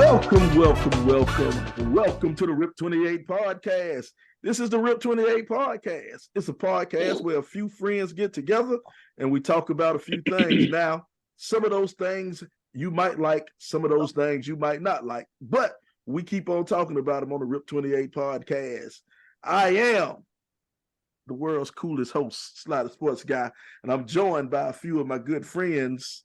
Welcome to the RIP 28 podcast. This is the RIP 28 podcast. It's a podcast where a few friends get together and we talk about a few things. Now, some of those things you might like, some of those things you might not like, but we keep on talking about them on the RIP 28 podcast. I am the world's coolest host, Slider Sports Guy, and I'm joined by a few of my good friends.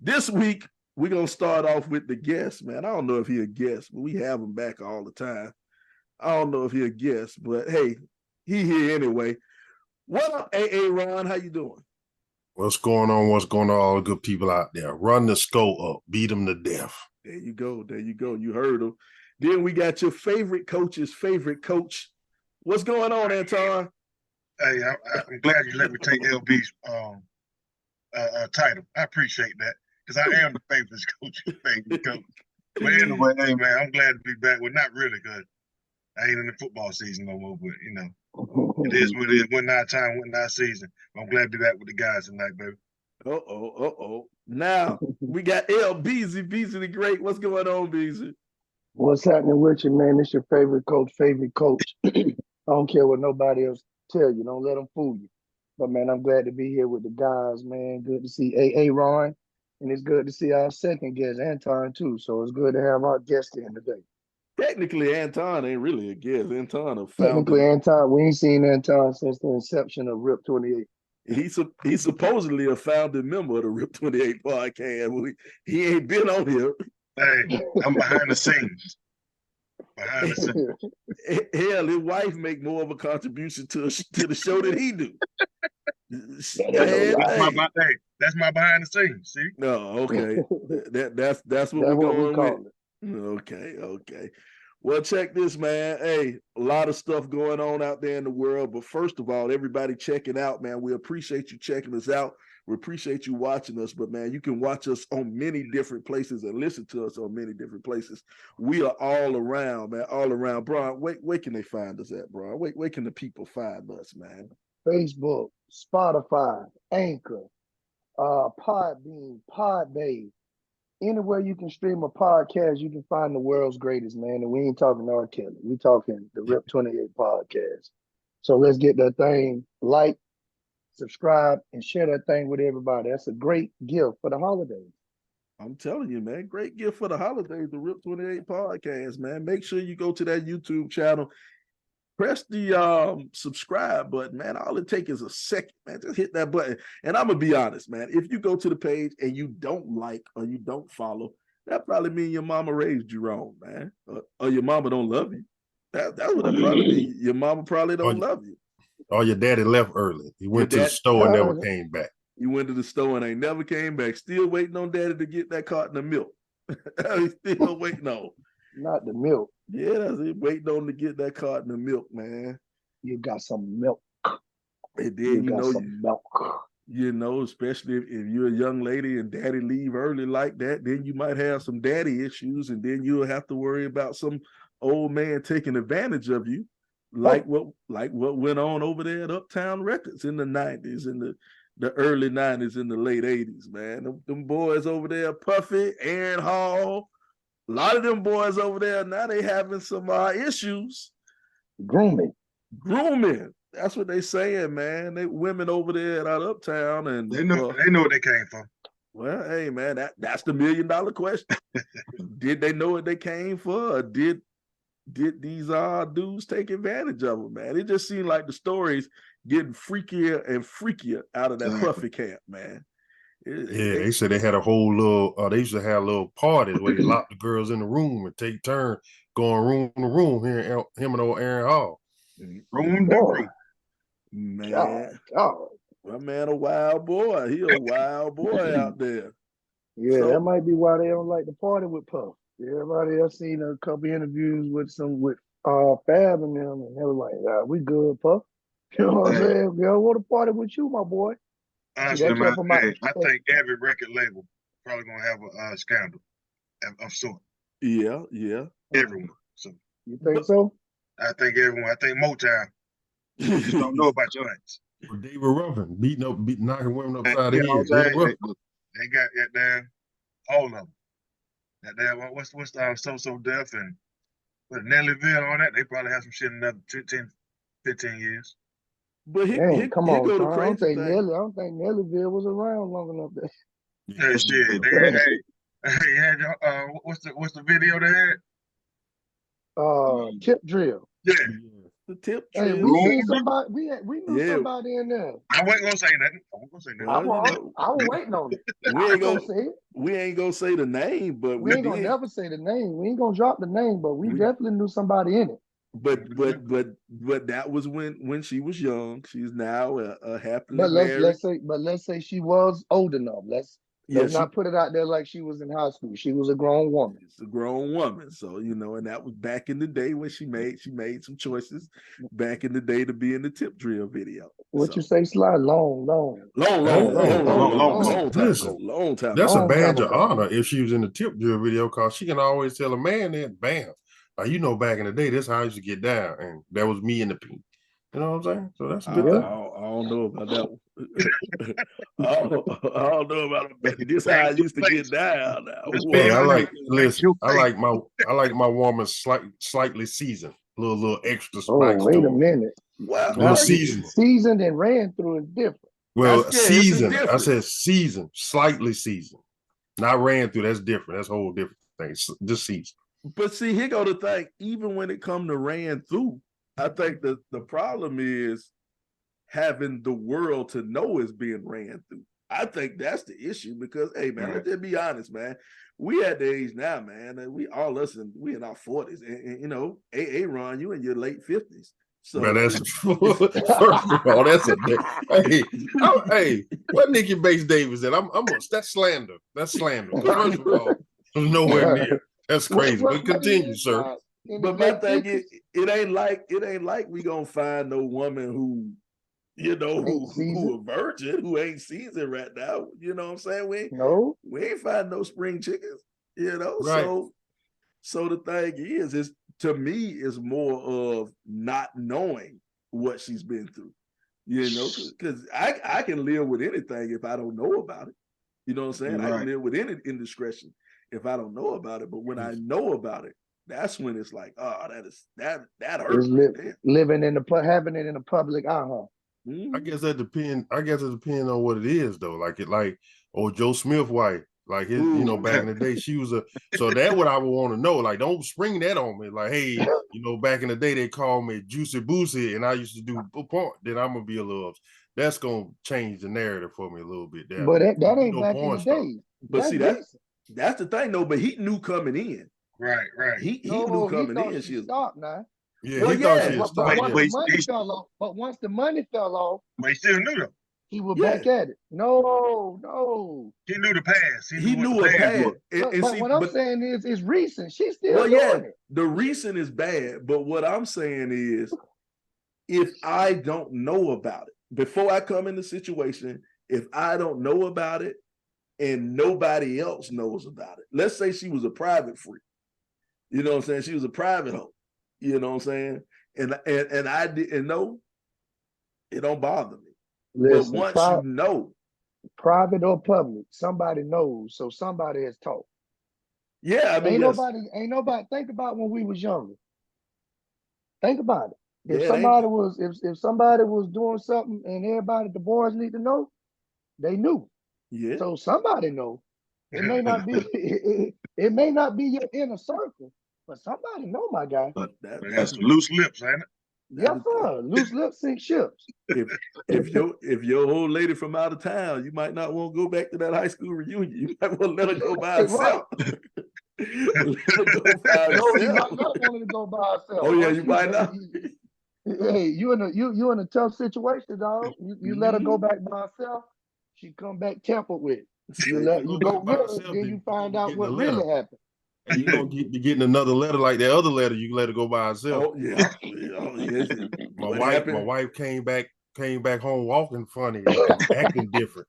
This week, we're going to start off with the guest, man. I don't know if he's a guest, but we have him back all the time. I don't know if he's a guest, but hey, he here anyway. What up, AA Ron? How you doing? What's going on? All the good people out there? Run the score up. Beat them to death. There you go. You heard him. Then we got your favorite coach's favorite coach. What's going on, Anton? Hey, I'm glad you let me take LB's title. I appreciate that. Because I am the favorite coach. But anyway, hey, man, I'm glad to be back. Well, not really, because I ain't in the football season no more, but, you know, it is what it is. One night time, one night season. I'm glad to be back with the guys tonight, baby. Uh-oh. Now, we got Beezy the Great. What's going on, Beezy? What's happening with you, man? It's your favorite coach. I don't care what nobody else tell you. Don't let them fool you. But, man, I'm glad to be here with the guys, man. Good to see AA Ron. And it's good to see our second guest, Anton, too. So it's good to have our guest in today. Technically, Anton ain't really a guest. Anton, we ain't seen Anton since the inception of RIP 28. He's supposedly a founding member of the RIP 28 podcast. He ain't been on here. Hey, I'm behind the scenes. Hell, his wife make more of a contribution to the show than he do. That's my behind the scenes. See? No, okay. That's what we call it. Okay. Well, check this, man. Hey, a lot of stuff going on out there in the world. But first of all, everybody checking out, man. We appreciate you checking us out. We appreciate you watching us. But, man, you can watch us on many different places and listen to us on many different places. We are all around, man, all around. Brian, where can they find us at, Brian? Where can the people find us, man? Facebook, Spotify, Anchor, Podbean, Podbay. Anywhere you can stream a podcast, you can find the world's greatest, man. And we ain't talking R. Kelly. We talking the RIP 28 podcast. So let's get that thing, like, subscribe, and share that thing with everybody. That's a great gift for the holidays. I'm telling you, man, great gift for the holidays, the RIP 28 podcast, man. Make sure you go to that YouTube channel. Press the subscribe button, man. All it takes is a second, man. Just hit that button. And I'm going to be honest, man. If you go to the page and you don't like or you don't follow, that probably means your mama raised you wrong, man. Or your mama don't love you. That's what that probably means. Your mama probably don't love you. Or your daddy left early. He went to the store and never came back. You went to the store and ain't never came back. Still waiting on daddy to get that carton of milk. He's still waiting on. Not the milk. Yeah, that's it. Waiting on to get that carton of milk, man. You got some milk. And then you know, especially if you're a young lady and daddy leave early like that, then you might have some daddy issues, and then you'll have to worry about some old man taking advantage of you, like what went on over there at Uptown Records in the 90s, in the early 90s, in the late 80s, man. Them boys over there, Puffy, Aaron Hall. A lot of them boys over there, now they having some issues. Grooming. That's what they saying, man. They women over there at Uptown, and they know what they came from. Well, hey, man, that's the $1 million question. Did they know what they came for? Or did these dudes take advantage of them, man? It just seemed like the stories getting freakier and freakier out of that Puffy camp, man. They said they had a whole little, they used to have little parties where they locked the girls in the room and take turns going room to room, here him and old Aaron Hall. Room to room. Man, my man a wild boy. He a wild boy out there. Yeah, so, that might be why they don't like to party with Puff. Everybody else seen a couple interviews with Fab and them, and they were like, we good, Puff. You know what I'm saying? We don't want to party with you, my boy. Honestly, I think every record label probably gonna have a scandal of sort. Yeah. Everyone. So you think so? I think everyone. I think Motown. You just don't know about your ass. David Ruffin knocking women upside the head. They got that down. All of them. That damn what's So Deaf and with Nellyville on that, they probably have some shit in another 10, 15 years. But Dang, come here on, go the Tom. I don't crazy think thing. Nellyville was around long enough. Yeah, shit. They had what's the video they had? Tip drill. Yeah. The tip Hey, drill. we seen somebody. We knew Yeah. somebody in there. I wasn't gonna say nothing. Well, I was waiting on it. we ain't gonna say it. We ain't gonna say the name, but We ain't gonna never say the name. We ain't gonna drop the name, but we definitely knew somebody in it. But that was when she was young. She's now a happily But married. let's say she was old enough. Let's not put it out there like she was in high school. She was a grown woman. It's a grown woman. So, and that was back in the day when she made some choices back in the day to be in the tip drill video. What you say, Sly? Long time. That's a badge of honor if she was in the tip drill video, because she can always tell a man that, bam. Back in the day, that's how I used to get down. And that was me in the pink. You know what I'm saying? So that's a good thing. I don't know about that one. I don't know about it. This how I used to get down now. Hey, I like my woman slightly seasoned. A little extra spice. Oh, wait a minute. Wow. Little seasoned. Seasoned and ran through is different. Well, seasoned. I said seasoned, slightly seasoned. Not ran through. That's different. That's a whole different thing. Just seasoned. But see, here go the thing. Even when it come to ran through, I think the problem is having the world to know is being ran through. I think that's the issue because, hey, man, let's just be honest, man. We at the age now, man, and we in our 40s. And Aaron, you in your late 50s. So but that's first of all, that's hey, what Nikki Bates Davis said, that's slander. That's slander. First of all, nowhere near. That's crazy. But continue, sir. But my thing is, it ain't like we gonna find no woman who who a virgin, who ain't seasoned right now. You know what I'm saying? We ain't find no spring chickens. Right. So the thing is to me is more of not knowing what she's been through. Because I can live with anything if I don't know about it. You know what I'm saying? Right. I can live with any indiscretion if I don't know about it. But when I know about it, that's when it's like, oh, that hurts. Living in having it in the public eye, huh? I guess it depends on what it is though. Like Joe Smith wife, like his, back in the day, she was so that what I would want to know. Like, don't spring that on me. Like, hey, back in the day they called me Juicy Boosie and I used to do porn. Then I'm gonna be a little. That's gonna change the narrative for me a little bit. But that ain't back in the day. But see, that's the thing though. But he knew coming in. Right. He knew coming in. She stopped now. Yeah, he thought she was but once the money fell off, but he still knew though. He was back at it. No. He knew the past. He knew a past. But what I'm saying is, it's recent. She's still doing it. The recent is bad. But what I'm saying is, if I don't know about it before I come in the situation, if I don't know about it and nobody else knows about it, let's say she was a private freak. You know what I'm saying? She was a private hoe. You know what I'm saying? And I didn't know. It don't bother me. Listen, but once you know, private or public, somebody knows, so somebody has taught. Yeah, I mean, ain't nobody. Think about when we was younger. Think about it. If somebody was doing something and everybody, the boys need to know, they knew. Yeah. So somebody know. It may not be. It may not be your inner circle, but somebody know, my guy. That's loose lips, ain't it? Yes, sir. Loose lips sink ships. If your old lady from out of town, you might not want to go back to that high school reunion. You might want to let her go by herself. You might not want her to go by herself. Oh yeah, you might not. Hey, you in a tough situation, dog. You let her go back by herself. She come back tempered with. You go with her, then you find out what really happened. And you gonna be getting another letter like that other letter. You can let her go by herself. Oh yeah. My wife came back home walking funny, acting different.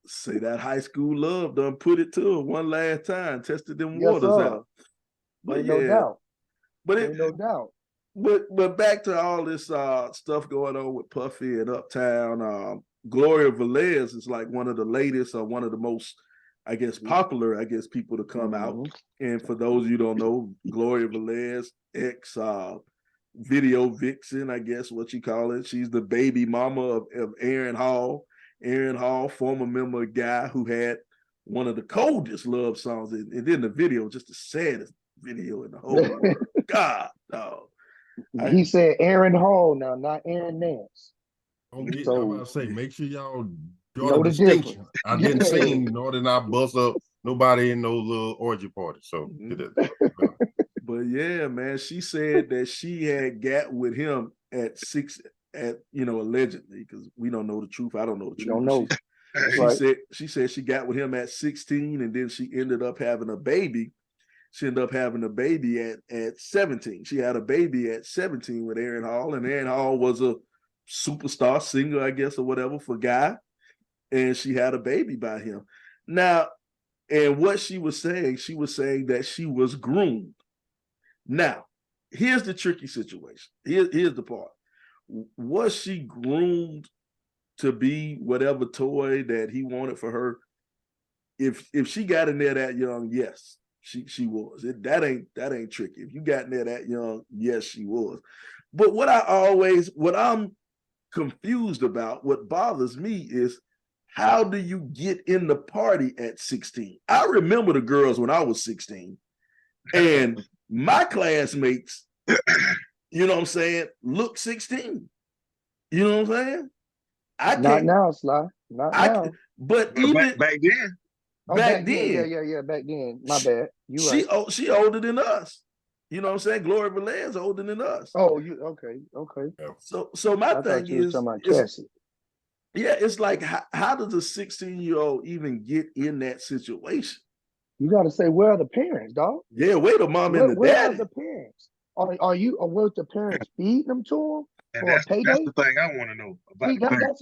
Say that high school love done put it to her one last time, tested them waters out. But no doubt. No doubt. But back to all this stuff going on with Puffy and Uptown. Gloria Veldez is like one of the latest or one of the most I guess, popular, people to come out. And for those you don't know, Gloria Veldez, ex video vixen, I guess what you call it. She's the baby mama of Aaron Hall. Aaron Hall, former member of Guy, who had one of the coldest love songs. And then the video, just the saddest video in the whole world. God, dog. He said Aaron Hall now, not Aaron Nance. Oh, yeah, So, I'm about to say, make sure y'all draw know the the distinction. difference. I didn't sing, nor did I bust up nobody in no little orgy party. So, but yeah, man, she said that she had got with him at allegedly, because we don't know the truth. I don't know the truth. Don't know. She said she got with him at 16, and then she ended up having a baby. She ended up having a baby at 17. She had a baby at 17 with Aaron Hall, and Aaron Hall was a superstar singer, I guess, or whatever, for Guy. And she had a baby by him. Now, and what she was saying that she was groomed. Now, here's the tricky situation. Here's the part. Was she groomed to be whatever toy that he wanted for her? If she got in there that young, yes, she was. That ain't tricky. If you got in there that young, yes, she was. But what I'm confused about, what bothers me is, how do you get in the party at 16? I remember the girls when I was 16, and my classmates, you know what I'm saying, look 16. You know what I'm saying? Not now, Sly. Not now. But even back then. Back then. Yeah, back then. My bad. She older than us. You know what I'm saying? Gloria Veldez older than us. Oh, okay. So my thing is, Cassie. Yeah, it's like, how does a 16-year-old even get in that situation? You got to say, where are the parents, dog? Yeah, where the mom and the where daddy? Where are the parents? Or were the parents feeding them to them for a payday? That's the thing I want to know about.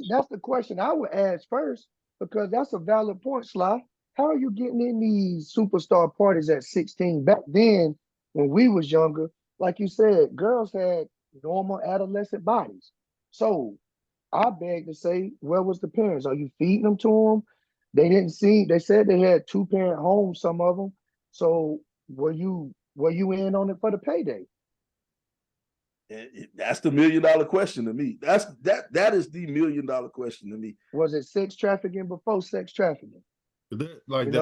That's the question I would ask first, because that's a valid point, Sly. How are you getting in these superstar parties at 16? Back then, when we was younger, like you said, girls had normal adolescent bodies. So I beg to say, where was the parents? Are you feeding them to them? They said they had 2-parent homes, some of them. So were you in on it for the payday? That's the $1 million question to me. That is the $1 million question to me. Was it sex trafficking before sex trafficking? Like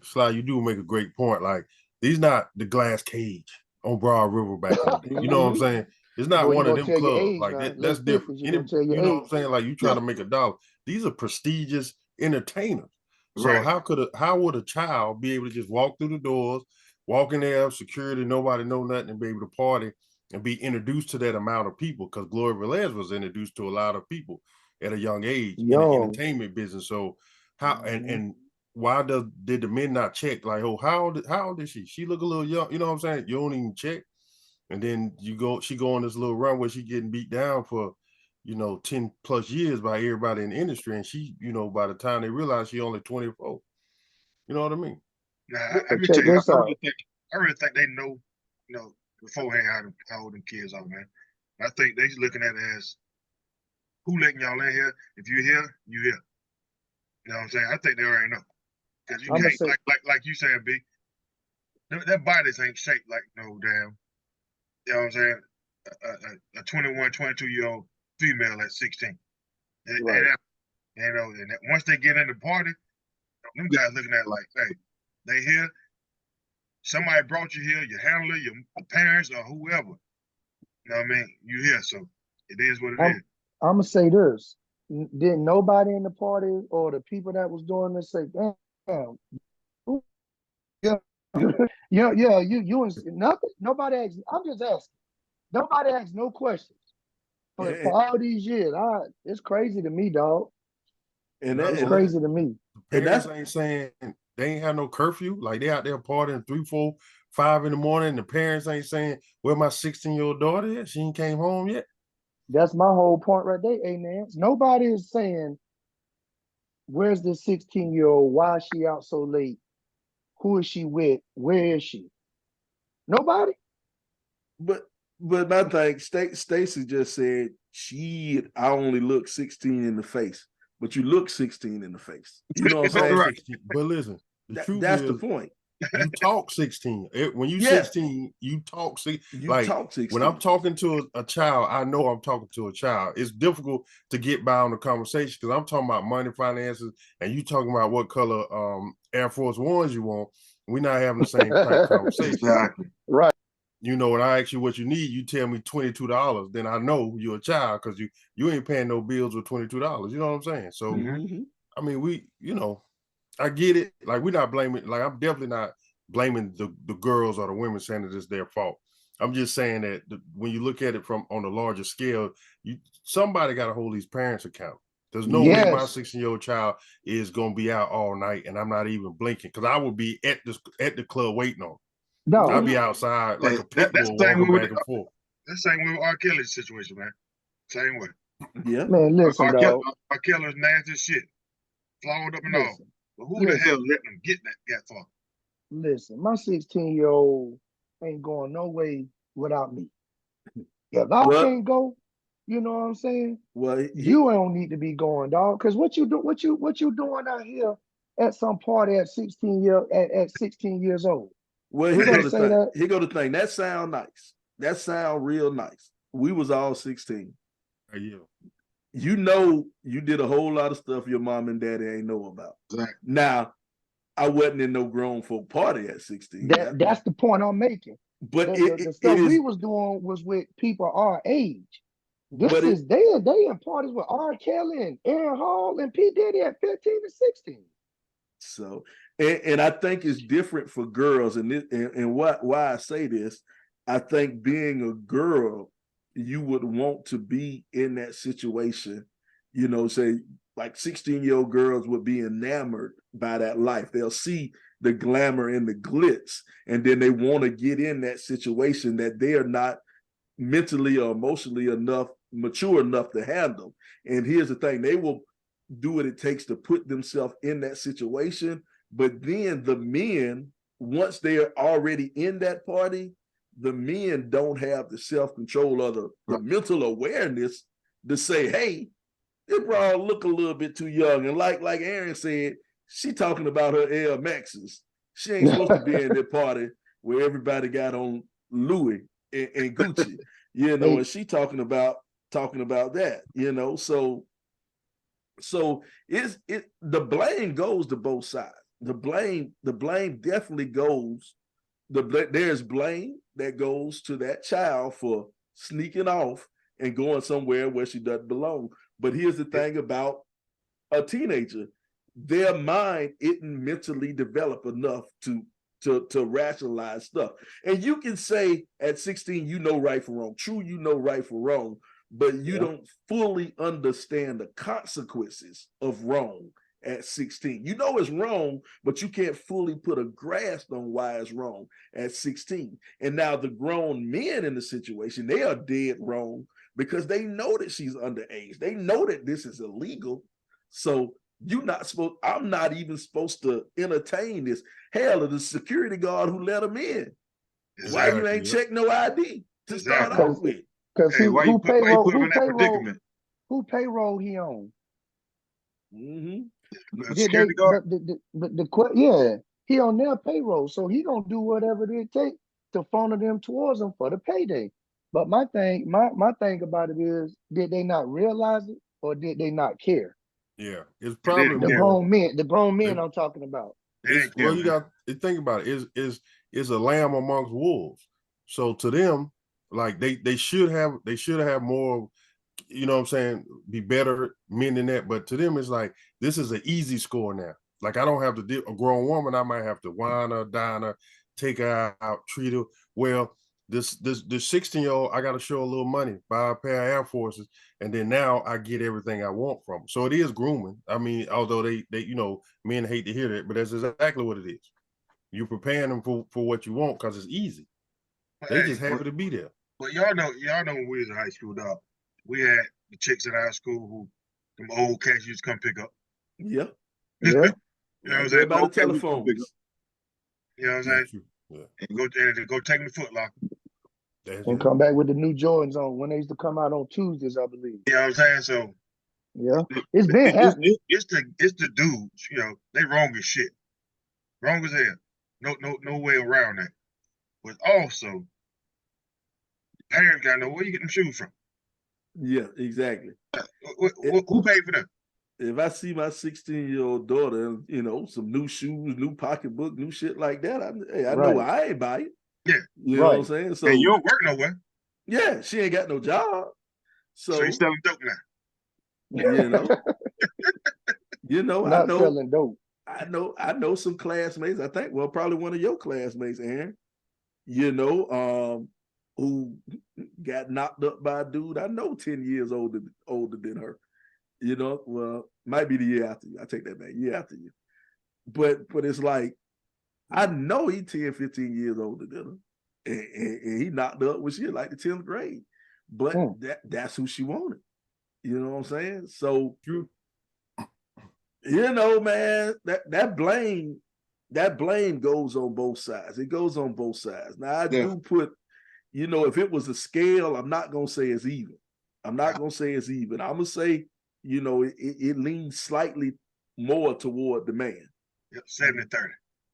Sly, you do make a great point. Like, these not the glass cage on Broad River back in the day. You know what I'm saying? It's not one of them clubs. Like, that's different. You know what I'm saying? Like, you trying to make $1. These are prestigious entertainers. So how would a child be able to just walk through the doors, walk in there, security, nobody know nothing, and be able to party and be introduced to that amount of people? Because Gloria Veldez was introduced to a lot of people at a young age in the entertainment business. So how and why did the men not check? Like, oh, how old is she? She look a little young. You know what I'm saying? You don't even check. And then she go on this little run where she getting beat down for, 10 plus years by everybody in the industry. And she, by the time they realize she only 24. You know what I mean? Nah, I really think they know, beforehand how old them kids are, man. I think they looking at it as, who letting y'all in here? If you're here, you here. You know what I'm saying? I think they already know. Because you can't, like you said, B, their bodies ain't shaped like no damn, you know what I'm saying, a 21, 22-year-old female at 16. And once they get in the party, them guys looking at it like, hey, they here, somebody brought you here, your handler, your parents, or whoever. You know what I mean? You here, so it is what it is. I'm going to say this. Didn't nobody in the party or the people that was doing this say, damn, you nothing. Nobody asked. I'm just asking. Nobody asked no questions. But for all these years, it's crazy to me, dog. And that's crazy to me. Parents ain't saying they ain't have no curfew. Like, they out there partying 3, 4, 5 in the morning. The parents ain't saying, where my 16-year-old daughter is? She ain't came home yet. That's my whole point right there, Nance. Nobody is saying, where's this 16-year-old? Why is she out so late? Who is she with? Where is she? Nobody. But my thing, Stacey just said I only look 16 in the face. but you look 16 in the face. You know what I'm saying? 16. But listen, the truth that's is, the point. You talk 16. When you 16, you talk 16. You talk 16. When I'm talking to a child, I know I'm talking to a child. It's difficult to get by on the conversation because I'm talking about money, finances, and you talking about what color Air Force Ones you want. We're not having the same type of conversation. Exactly. Right. You know, when I ask you what you need, you tell me $22. Then I know you're a child because you ain't paying no bills with $22. You know what I'm saying? So, I mean, I get it. Like, we're not blaming, like, I'm definitely not blaming the girls or the women saying that it's their fault. I'm just saying that when you look at it from on a larger scale, somebody got to hold these parents accountable. There's no way my 16-year-old child is going to be out all night and I'm not even blinking because I would be at the club waiting on. No, I'd be outside like a pit bull walking back and forth. That's the same with R. Kelly's situation, man. Same way. Yeah. Man, listen, dog. R. Kelly's nasty as shit. Flawed up and all. But who the hell let them get that far? Listen, my 16-year-old ain't going no way without me. If I can't go, you know what I'm saying? Well, you don't need to be going, dog. Because what you doing out here at some party at 16 years old? Well, here go the thing. That sound nice. That sound real nice. We was all 16. Yeah. You know, you did a whole lot of stuff your mom and daddy ain't know about. Exactly. Now, I wasn't in no grown folk party at 16. That's the point I'm making. But the stuff we was doing was with people our age. They in parties with R. Kelly and Aaron Hall and P. Diddy at 15 and 16. So, and I think it's different for girls, and why I say this, I think being a girl, you would want to be in that situation, you know, say like 16-year-old girls would be enamored by that life. They'll see the glamour and the glitz, and then they want to get in that situation that they are not mentally or emotionally mature enough to handle. And here's the thing, they will do what it takes to put themselves in that situation. But then the men, once they're already in that party, the men don't have the self-control or the mental awareness to say, hey, this bro look a little bit too young. And like Aaron said, she talking about her Air Maxes. She ain't supposed to be in that party where everybody got on Louis and Gucci, you know, and she talking about that, you know. So the blame goes to both sides. The blame definitely goes. There's blame that goes to that child for sneaking off and going somewhere where she doesn't belong. But here's the thing about a teenager: their mind isn't mentally developed enough to rationalize stuff. And you can say at 16, you know right from wrong. True, you know right from wrong, but you don't fully understand the consequences of wrong at 16. You know it's wrong, but you can't fully put a grasp on why it's wrong at 16. And now the grown men in the situation, they are dead wrong because they know that she's underage. They know that this is illegal. So I'm not even supposed to entertain this. Hell, the security guard who let him in. Exactly. Why you ain't check no ID to start off with? Because who payroll he on? Security guard? He on their payroll, so he gonna do whatever it takes to funnel them towards him for the payday. But my thing about it is, did they not realize it or did they not care? Yeah, it's probably the grown men I'm talking about. You got to think about it. Is a lamb amongst wolves. So to them, like they should have more, you know what I'm saying, be better men than that. But to them, it's like this is an easy score now. Like I don't have to deal a grown woman. I might have to wine her, dine her, take her out, treat her well. This 16-year-old, I got to show a little money, buy a pair of Air Forces, and then now I get everything I want from them. So it is grooming. I mean, although they you know, men hate to hear that, but that's exactly what it is. You're preparing them for what you want because it's easy. They just happy to be there. But y'all know when we was in high school, dog, we had the chicks at our school who them old cats used to come pick up. Yeah. You know what I'm saying? About the telephones. You know what I'm saying? Yeah. And go take them to Foot Locker. And come back with the new Jordans on when they used to come out on Tuesdays, I believe. You know what I'm saying? So Yeah, it's been happening. It's the dudes, you know, they wrong as shit. Wrong as hell. No way around that. But also, parents gotta know where you get them shoes from. Yeah, exactly. Who paid for them? If I see my 16-year-old daughter, you know, some new shoes, new pocketbook, new shit like that, I know I ain't buy it. Yeah. You know what I'm saying? So and you don't work nowhere. Yeah, she ain't got no job. So you selling dope now. You know. Not selling dope. I know some classmates. I think, well, probably one of your classmates, Aaron, you know, who got knocked up by a dude I know 10 years older than her. You know, well, might be the year after you. I take that back, year after you. But it's like, I know he 10, 15 years older than her. And he knocked up when she was like the 10th grade. But that's who she wanted. You know what I'm saying? So, you know, man, that blame goes on both sides. It goes on both sides. Now, I do put, you know, if it was a scale, I'm not going to say it's even. I'm not going to say it's even. I'm going to say, you know, it leans slightly more toward the man. 70-30.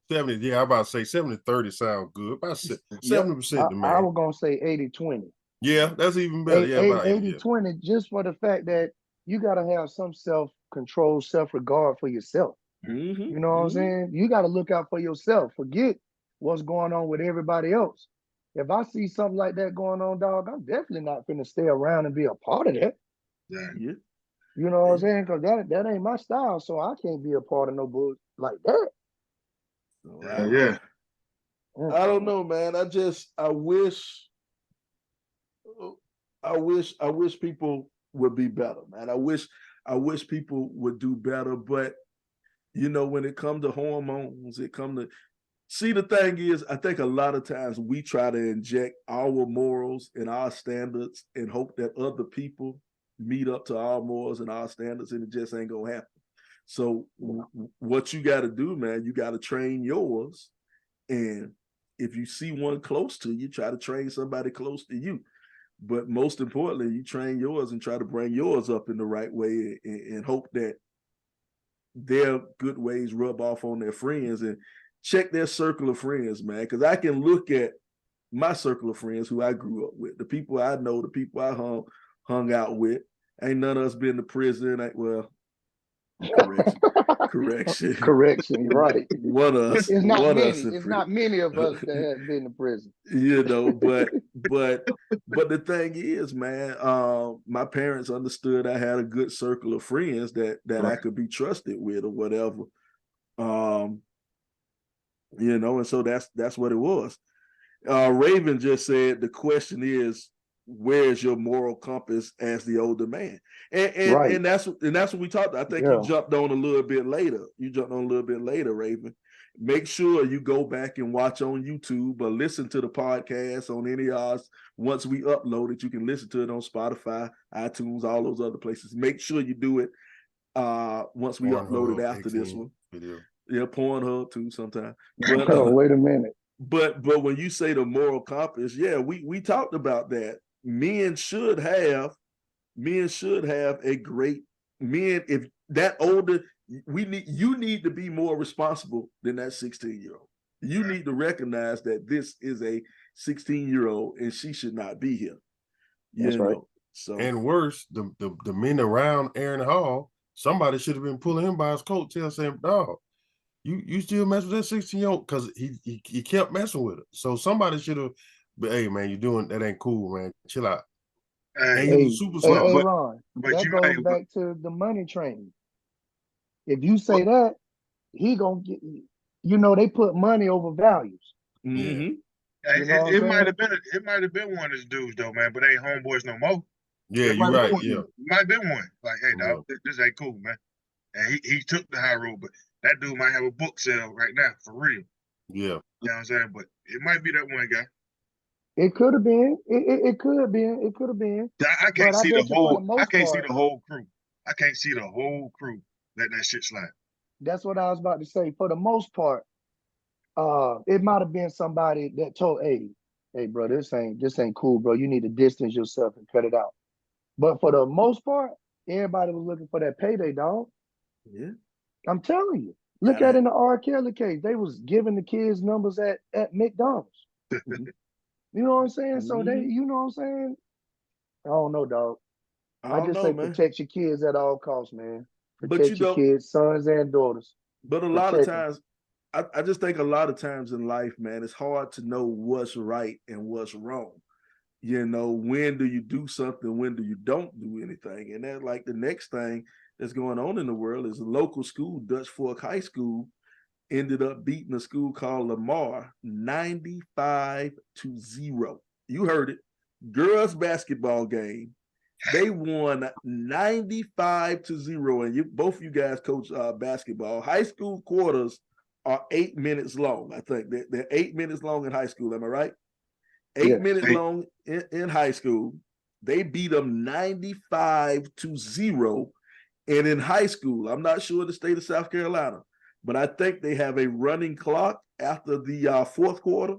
70, yeah, I'm about to say 70-30 sound good. About 70% the man. I was going to say 80-20. Yeah, that's even better. 80-20, just for the fact that you got to have some self-control, self-regard for yourself. Mm-hmm. You know what I'm saying? You got to look out for yourself. Forget what's going on with everybody else. If I see something like that going on, dog, I'm definitely not finna stay around and be a part of that. Yeah. You know what I'm saying? Because that ain't my style, so I can't be a part of no bull like that. I don't know, man. I wish people would be better, man. I wish people would do better. But you know, when it comes to hormones, see, the thing is, I think a lot of times we try to inject our morals and our standards and hope that other people meet up to our morals and our standards, and it just ain't gonna happen. So what you got to do, man, you got to train yours. And if you see one close to you, try to train somebody close to you. But most importantly, you train yours and try to bring yours up in the right way and hope that their good ways rub off on their friends, and check their circle of friends, man. Because I can look at my circle of friends who I grew up with, the people I know, the people I hung out with. Ain't none of us been to prison. Correction. Right. One of us. It's not many. It's not many of us that have been to prison. You know, but the thing is, man, my parents understood I had a good circle of friends that I could be trusted with or whatever. You know, and so that's what it was. Raven just said the question is, where's your moral compass as the older man? And that's what we talked about. I think you jumped on a little bit later. Raven. Make sure you go back and watch on YouTube or listen to the podcast on any of ours. Once we upload it, you can listen to it on Spotify, iTunes, all those other places. Make sure you do it once we upload it after this one. Video. Yeah, Pornhub too sometimes. But wait a minute. But when you say the moral compass, yeah, we talked about that. Men should have a great men. If that older, you need to be more responsible than that 16-year-old. You need to recognize that this is a 16-year-old and she should not be here. That's right. So, and worse, the men around Aaron Hall, somebody should have been pulling him by his coattail saying, dog, you still mess with that 16-year-old, because he kept messing with it. So somebody should have, hey man, you doing that ain't cool, man. Chill out. And he was super smart. Hey, Ron, that goes back to the money training. If you say that, he gonna get, you know, they put money over values. Mm-hmm. It might have been one of his dudes though, man, but they ain't homeboys no more. Yeah, you're right. Yeah, it might have been one. Like, hey, dog, this ain't cool, man. And he took the high road, but that dude might have a book sale right now for real. Yeah, you know what I'm saying. But it might be that one guy. It could have been. It could have been. It could have been. I can't see the whole. I can't see the whole crew. I can't see the whole crew letting that shit slide. That's what I was about to say. For the most part, it might have been somebody that told, hey, bro, this ain't cool, bro. You need to distance yourself and cut it out. But for the most part, Everybody was looking for that payday, dog. Yeah. I'm telling you. Look at in the R. Kelly case. They was giving the kids numbers at McDonald's. Mhm. You know what I'm saying? So they, Mhm. you know what I'm saying? I don't know, dog. I I don't just know, say man. protect your kids at all costs, man. But Protect your kids, sons and daughters. but a lot of Protect them. times, I just think a lot of times in life, man, it's hard to know what's right and what's wrong. You know, when do you do something? When do you don't do anything? And then, like, the next thing that's going on in the world is a local school, Dutch Fork High School, ended up beating a school called Lamar 95-0. You heard it. Girls basketball game. They won 95-0. And both of you guys coach basketball. High school quarters are 8 minutes long. I think they're 8 minutes long in high school. Am I right? 8 minutes long in high school. They beat them 95-0. And in high school, I'm not sure the state of South Carolina, but I think they have a running clock after the fourth quarter.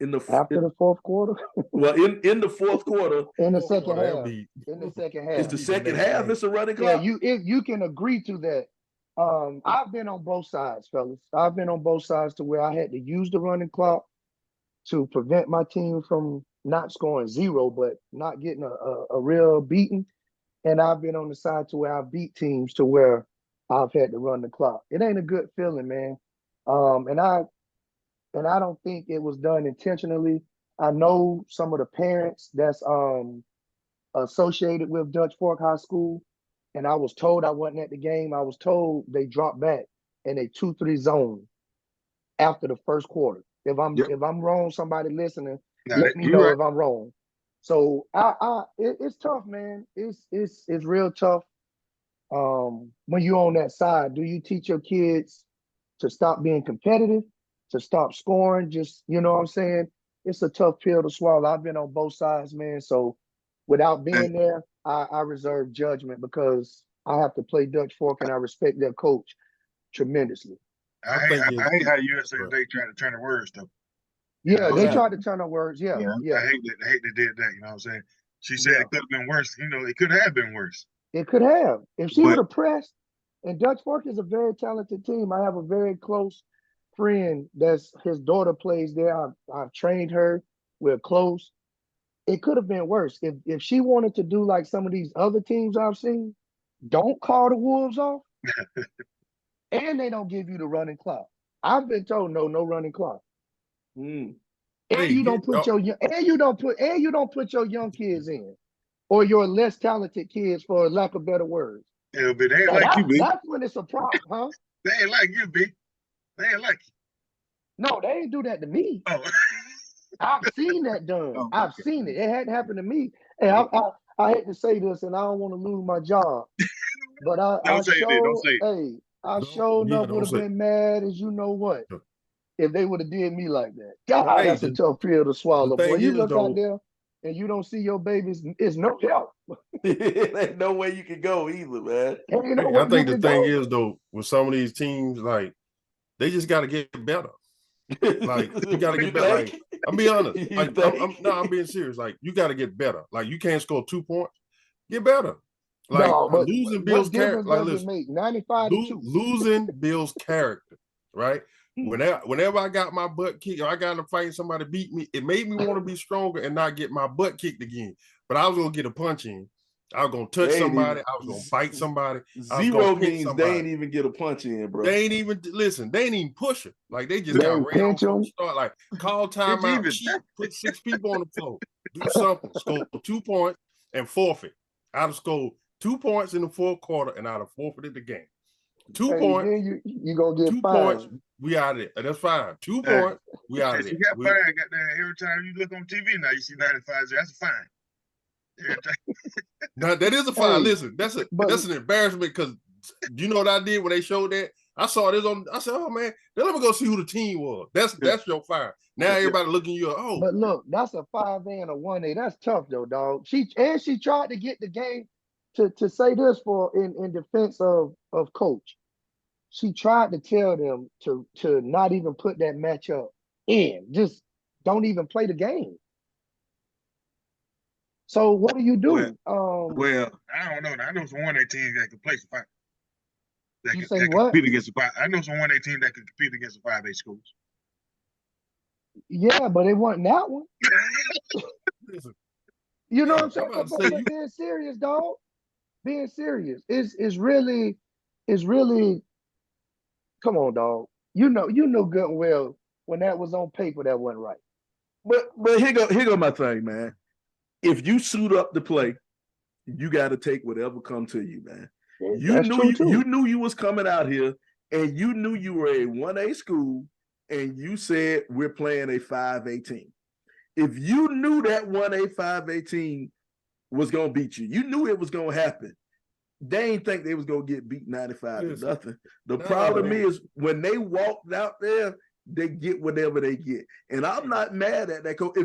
After the fourth quarter? Well, in the fourth quarter. In the second half. In the second half. It's the second half. It's a running clock. Yeah, you can agree to that. I've been on both sides, fellas. I've been on both sides to where I had to use the running clock to prevent my team from not scoring 0, but not getting a real beating. And I've been on the side to where I beat teams to where I've had to run the clock. It ain't a good feeling, man. And I don't think it was done intentionally. I know some of the parents that's associated with Dutch Fork High School, and I was told I wasn't at the game. I was told they dropped back in a 2-3 zone after the first quarter. If I'm wrong, somebody listening, let me know if I'm wrong. So it's tough, man. It's real tough. When you're on that side, do you teach your kids to stop being competitive, to stop scoring? Just, you know what I'm saying? It's a tough pill to swallow. I've been on both sides, man. So without being there, I reserve judgment because I have to play Dutch Fork and I respect their coach tremendously. I hate how USA Today tried to turn the words though. Yeah, they tried to turn the words. Yeah. I hate they did that. You know what I'm saying? She said it could have been worse. You know, it could have been worse. It could have. If she would have pressed, and Dutch Fork is a very talented team. I have a very close friend that's his daughter plays there. I've trained her. We're close. It could have been worse. If she wanted to do like some of these other teams I've seen, don't call the Wolves off. And they don't give you the running clock. I've been told no running clock. And you don't put your young kids in, or your less talented kids, for lack of better words. Yeah, but they ain't like you, B. That's when it's a problem, huh? They ain't like you, B. They ain't like you. No, they ain't do that to me. Oh. I've seen that done. I've seen it. It hadn't happened to me. And I hate to say this, and I don't want to lose my job, but I sure enough would have been mad as you know what if they would have did me like that. God, that's a tough pill to swallow. Boy, you look out there and you don't see your babies, it's no help. Ain't no way you can go either, man. I think the thing is though, with some of these teams, like they just got to get better. Like you got to get better. Like I'm being honest. Like, I'm being serious. Like you got to get better. Like you can't score 2 points. Get better. Like losing builds character. Like listen, 95-2. Losing builds character, right? Whenever I got my butt kicked, or I got in a fight and somebody beat me, it made me want to be stronger and not get my butt kicked again. But I was gonna get a punch in. I was gonna touch somebody. I was gonna bite somebody. 0 means they ain't even get a punch in, bro. They ain't even listen. They ain't even push it. Like they just got ran from the start. Like call timeout, cheat, put 6 people on the floor, do something, score 2 points and forfeit. I'd have scored 2 points in the fourth quarter and I'd have forfeited the game. 2 points. You gonna get 2 fined. points. We out of there. That's fine. 2 points. We out of there. You got fined. Got there every time you look on TV now. You see 95. That's a fine. Now that is a fine. Listen, that's an embarrassment because you know what I did when they showed that? I saw this on. I said, "Oh man, then let me go see who the team was." That's your fire. Now everybody looking you up. Oh, but look, that's a 5A and a 1A. That's tough though, dog. She tried to get the game to say this for in defense of coach. She tried to tell them to not even put that matchup in. Just don't even play the game. So what do you do? Well, I don't know. I know some 1A teams that can play some five. You That say can what? compete against the five. I know some 1A teams that can compete against the 5A schools. Yeah, but it wasn't that one. Listen, You know what I'm I'm saying? about to But say you. being serious, dog. Being serious is really. Come on, dog. You know good and well when that was on paper that wasn't right. But here go my thing, man. If you suit up to play, you got to take whatever come to you, man. That's true too. You knew you was coming out here, and you knew you were a 1A school, and you said we're playing a 5A team. If you knew that 1A 5A team was gonna beat you, you knew it was gonna happen. They ain't think they was gonna get beat 95 to nothing. The problem is when they walked out there, they get whatever they get. And I'm not mad at that coach.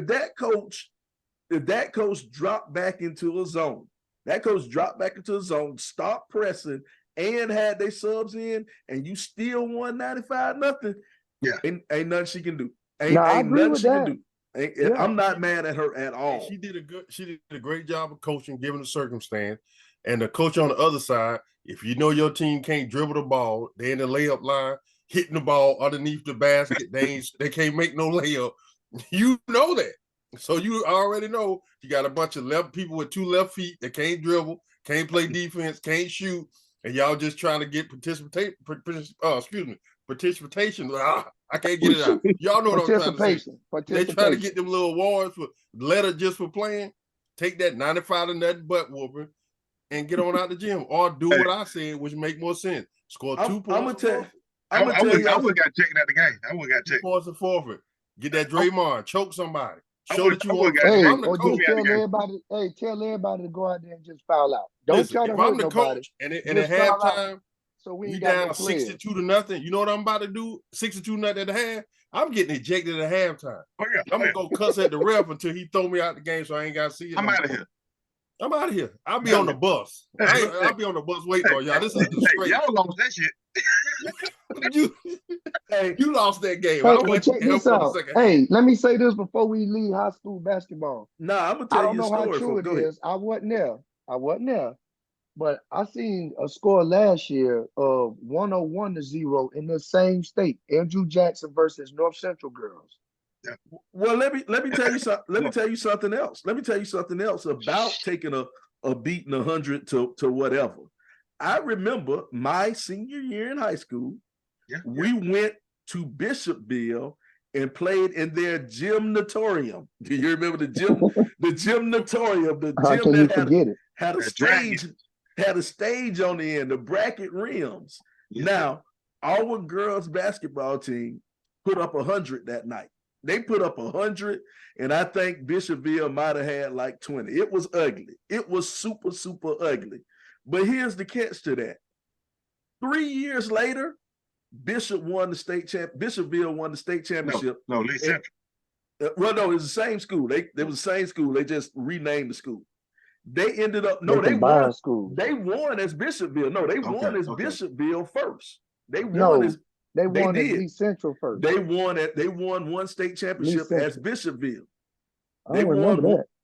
If that coach dropped back into a zone, stopped pressing, and had their subs in, and you still won 95-0, ain't nothing she can do. I agree with that. I'm not mad at her at all. She did a great job of coaching, given the circumstance. And the coach on the other side, if you know your team can't dribble the ball, they're in the layup line, hitting the ball underneath the basket, they can't make no layup. You know that. So you already know you got a bunch of left people with 2 left feet that can't dribble, can't play defense, can't shoot, and y'all just trying to get participation. I can't get it out. Y'all know what I'm trying to say. They trying to get them little awards for letter just for playing. Take that 95-0 butt whooping and get on out the gym, or do what I said, which make more sense. Score 2 points. I would have got taken out the game. I would have got 2 points and forfeit. Get that Draymond, choke somebody. Show that you want. Hey, or just tell everybody to go out there and just foul out. Don't try to hurt nobody. Coach, and at halftime, so we down 62-0. You know what I'm about to do? 62-0 at the half. I'm getting ejected at halftime. I'm gonna go cuss at the ref until he throw me out the game, so I ain't gotta see it. I'm out of here. I'll be on the bus. I'll be on the bus waiting on y'all. This is disgrace. Y'all lost that shit. You lost that game. Check this out. Hey, let me say this before we leave high school basketball. Nah, I'm gonna tell you a story. I don't know how true it is. I wasn't there. But I seen a score last year of 101-0 in the same state. Andrew Jackson versus North Central girls. Yeah. Well, let me tell you something. Let me tell you something else. Let me tell you something else about taking a beating 100 to whatever. I remember my senior year in high school. We went to Bishopville and played in their gymnatorium. Do you remember the gymnatorium? The gym that had a stage. Had a stage on the end, the bracket rims. Yeah. Now, our girls basketball team put up 100 that night. They put up 100, and I think Bishopville might have had like 20. It was ugly. It was super, super ugly. But here's the catch to that. 3 years later, Bishopville won the state championship. No, Lee Central. It was the same school. It was the same school. They just renamed the school. They ended up they won as Bishopville. No, they won as Bishopville first. They won as Lee Central first. They won one state championship as Bishopville.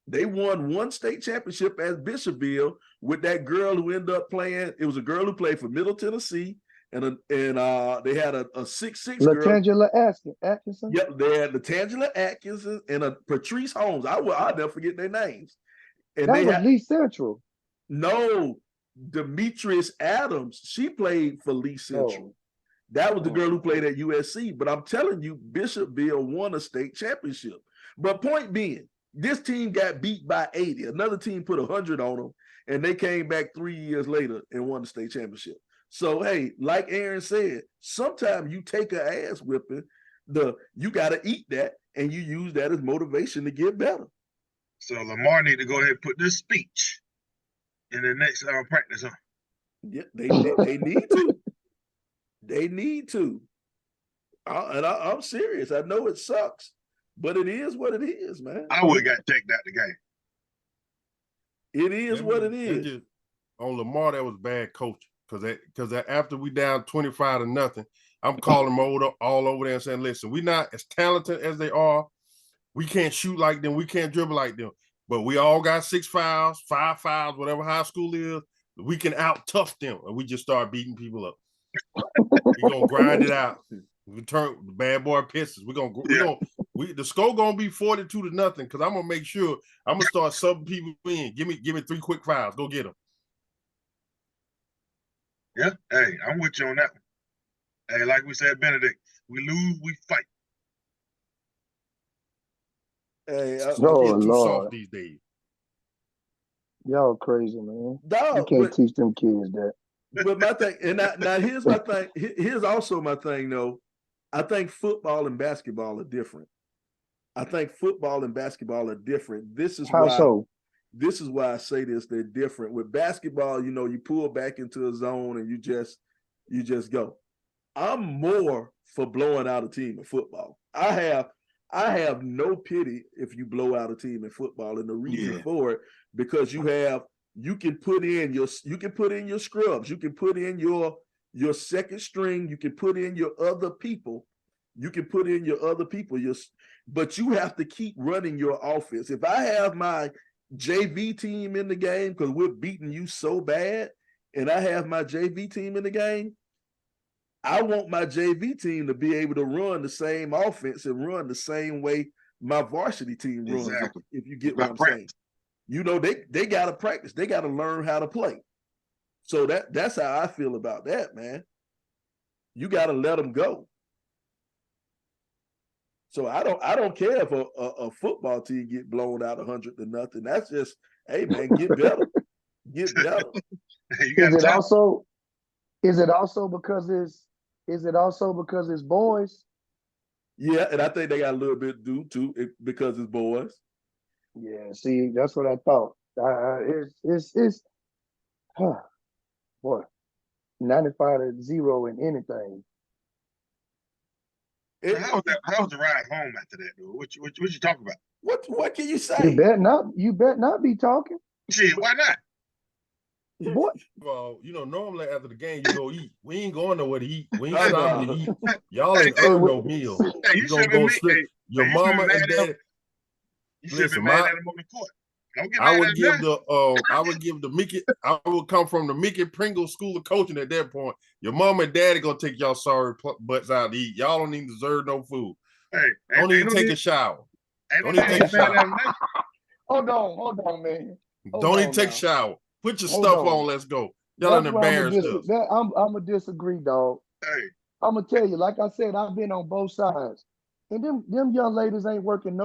They won one state championship as Bishopville with that girl who ended up playing. It was a girl who played for Middle Tennessee, and they had a 6'6" girl. LaTangela Atkinson. Yep, they had LaTangela Atkinson and a Patrice Holmes. I'll never forget their names. And that was Lee Central. No, Demetrius Adams. She played for Lee Central. That was the girl who played at USC. But I'm telling you, Bishopville won a state championship. But point being, this team got beat by 80. Another team put 100 on them, and they came back 3 years later and won the state championship. So, hey, like Aaron said, sometimes you take an ass whipping, you got to eat that, and you use that as motivation to get better. So Lamar need to go ahead and put this speech in the next practice, huh? Yeah, they need to. They need to. I'm serious. I know it sucks, but it is what it is, man. I would have got taken out the game. It is what it is. On Lamar, that was bad coaching because after we down 25-0, I'm calling them all over there and saying, listen, we're not as talented as they are. We can't shoot like them. We can't dribble like them. but we all got 6 fouls, 5 fouls, whatever high school is. We can out tough them, and we just start beating people up. We're gonna grind it out. We turn the bad boy pisses. The score gonna be 42-0 because I'm gonna make sure I'm gonna start subbing people in. Give me 3 quick fouls. Go get them. Yeah, hey, I'm with you on that one. Hey, like we said, Benedict, we lose, we fight. Hey, too soft these days. Y'all crazy, man. Dog, you can't teach them kids that. But my thing, and now here's my thing. Here's also my thing, though. I think football and basketball are different. This is How why. so? This is why I say this. They're different. With basketball, you pull back into a zone and you just go. I'm more for blowing out a team in football. I have no pity if you blow out a team in football, and the reason for it because you can put in your scrubs, you can put in your second string, you can put in your other people, but you have to keep running your offense. If I have my JV team in the game because we're beating you so bad, and I have my JV team in the game, I want my JV team to be able to run the same offense and run the same way my varsity team runs. Exactly. If you get what I'm saying. They got to practice. They got to learn how to play. So that's how I feel about that, man. You got to let them go. So I don't care if a football team get blown out 100-0. That's just, hey man, get better. Get better. Is it also because it's boys? Yeah, and I think they got a little bit due too because it's boys. Yeah, see, that's what I thought. It's what 95-0 in anything. How was the ride home after that, dude? What you talking about? What can you say? You bet not be talking. Shit, why not? What? Well, normally after the game you go eat. We ain't going nowhere to eat. We ain't stopping to eat. Y'all ain't earned no meal. Hey, you gonna go straight. Your mama and dad. You should be mad at him on the court. Don't get I mad would at give him. I would give the Mickey. I would come from the Mickey Pringle School of Coaching at that point. Your mama and daddy gonna take y'all sorry butts out to eat. Y'all don't even deserve no food. Hey, don't even take a shower. Don't even take a shower. Hold on, man. Don't even take a shower. Put your stuff on. Let's go. Y'all in embarrassed us. I'm gonna disagree, dog. Hey, I'm gonna tell you, like I said, I've been on both sides, and them young ladies ain't working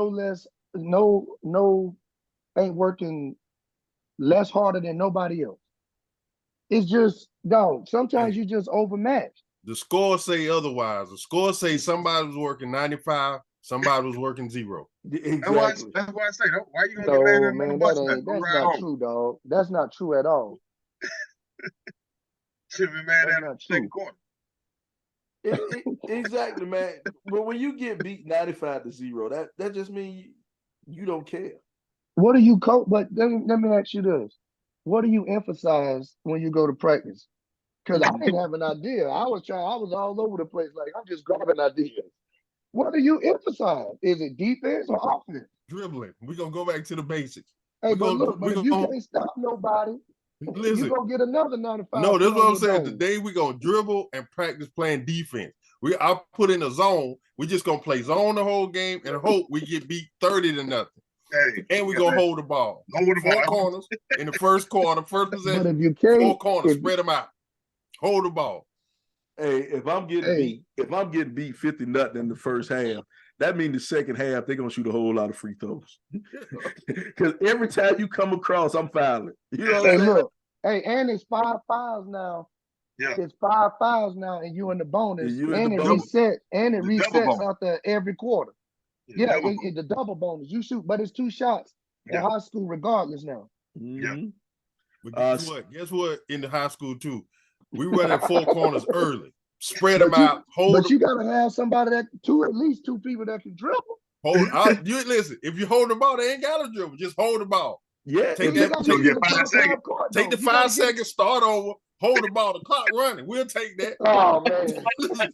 ain't working less harder than nobody else. It's just, dog, sometimes you just overmatched. The score say otherwise. The score say somebody was working 95, somebody was working 0. Exactly. That's why I say, why you gonna get mad at man, that's not true, dog. That's not true at all. Should be mad at him second quarter. Exactly, man. But when you get beat 95-0, that just means you don't care. What do you coach? But let me ask you this: what do you emphasize when you go to practice? Because I didn't have an idea. I was all over the place. Like, I'm just grabbing ideas. What do you emphasize? Is it defense or offense? Dribbling. We're gonna go back to the basics. Hey, if you can't stop nobody, listen, you're gonna get another 95. No, that's what I'm saying. Today we're gonna dribble and practice playing defense. I put in a zone. We're just gonna play zone the whole game and hope we get beat 30-0. Hey, and we're gonna hold the ball. Four corners in the first quarter, first possession. But if you can't, 4 corners, spread them out. Hold the ball. Hey, if I'm getting beat 50-0 in the first half, that means the second half they're gonna shoot a whole lot of free throws. Because every time you come across, I'm fouling. You know what I'm saying? Look, and it's 5 fouls now. Yeah. It's 5 fouls now, and you in the bonus, and it resets out there every quarter. Yeah, the double bonus. You shoot, but it's 2 shots in high school regardless now. Yeah. But guess what? In the high school too, we run at 4 corners early. Spread them out. You gotta have somebody at least two people that can dribble. Listen, if you hold the ball, they ain't gotta dribble. Just hold the ball. Yeah. Take the 5 seconds, start over, hold the ball, the clock running. We'll take that. Oh man.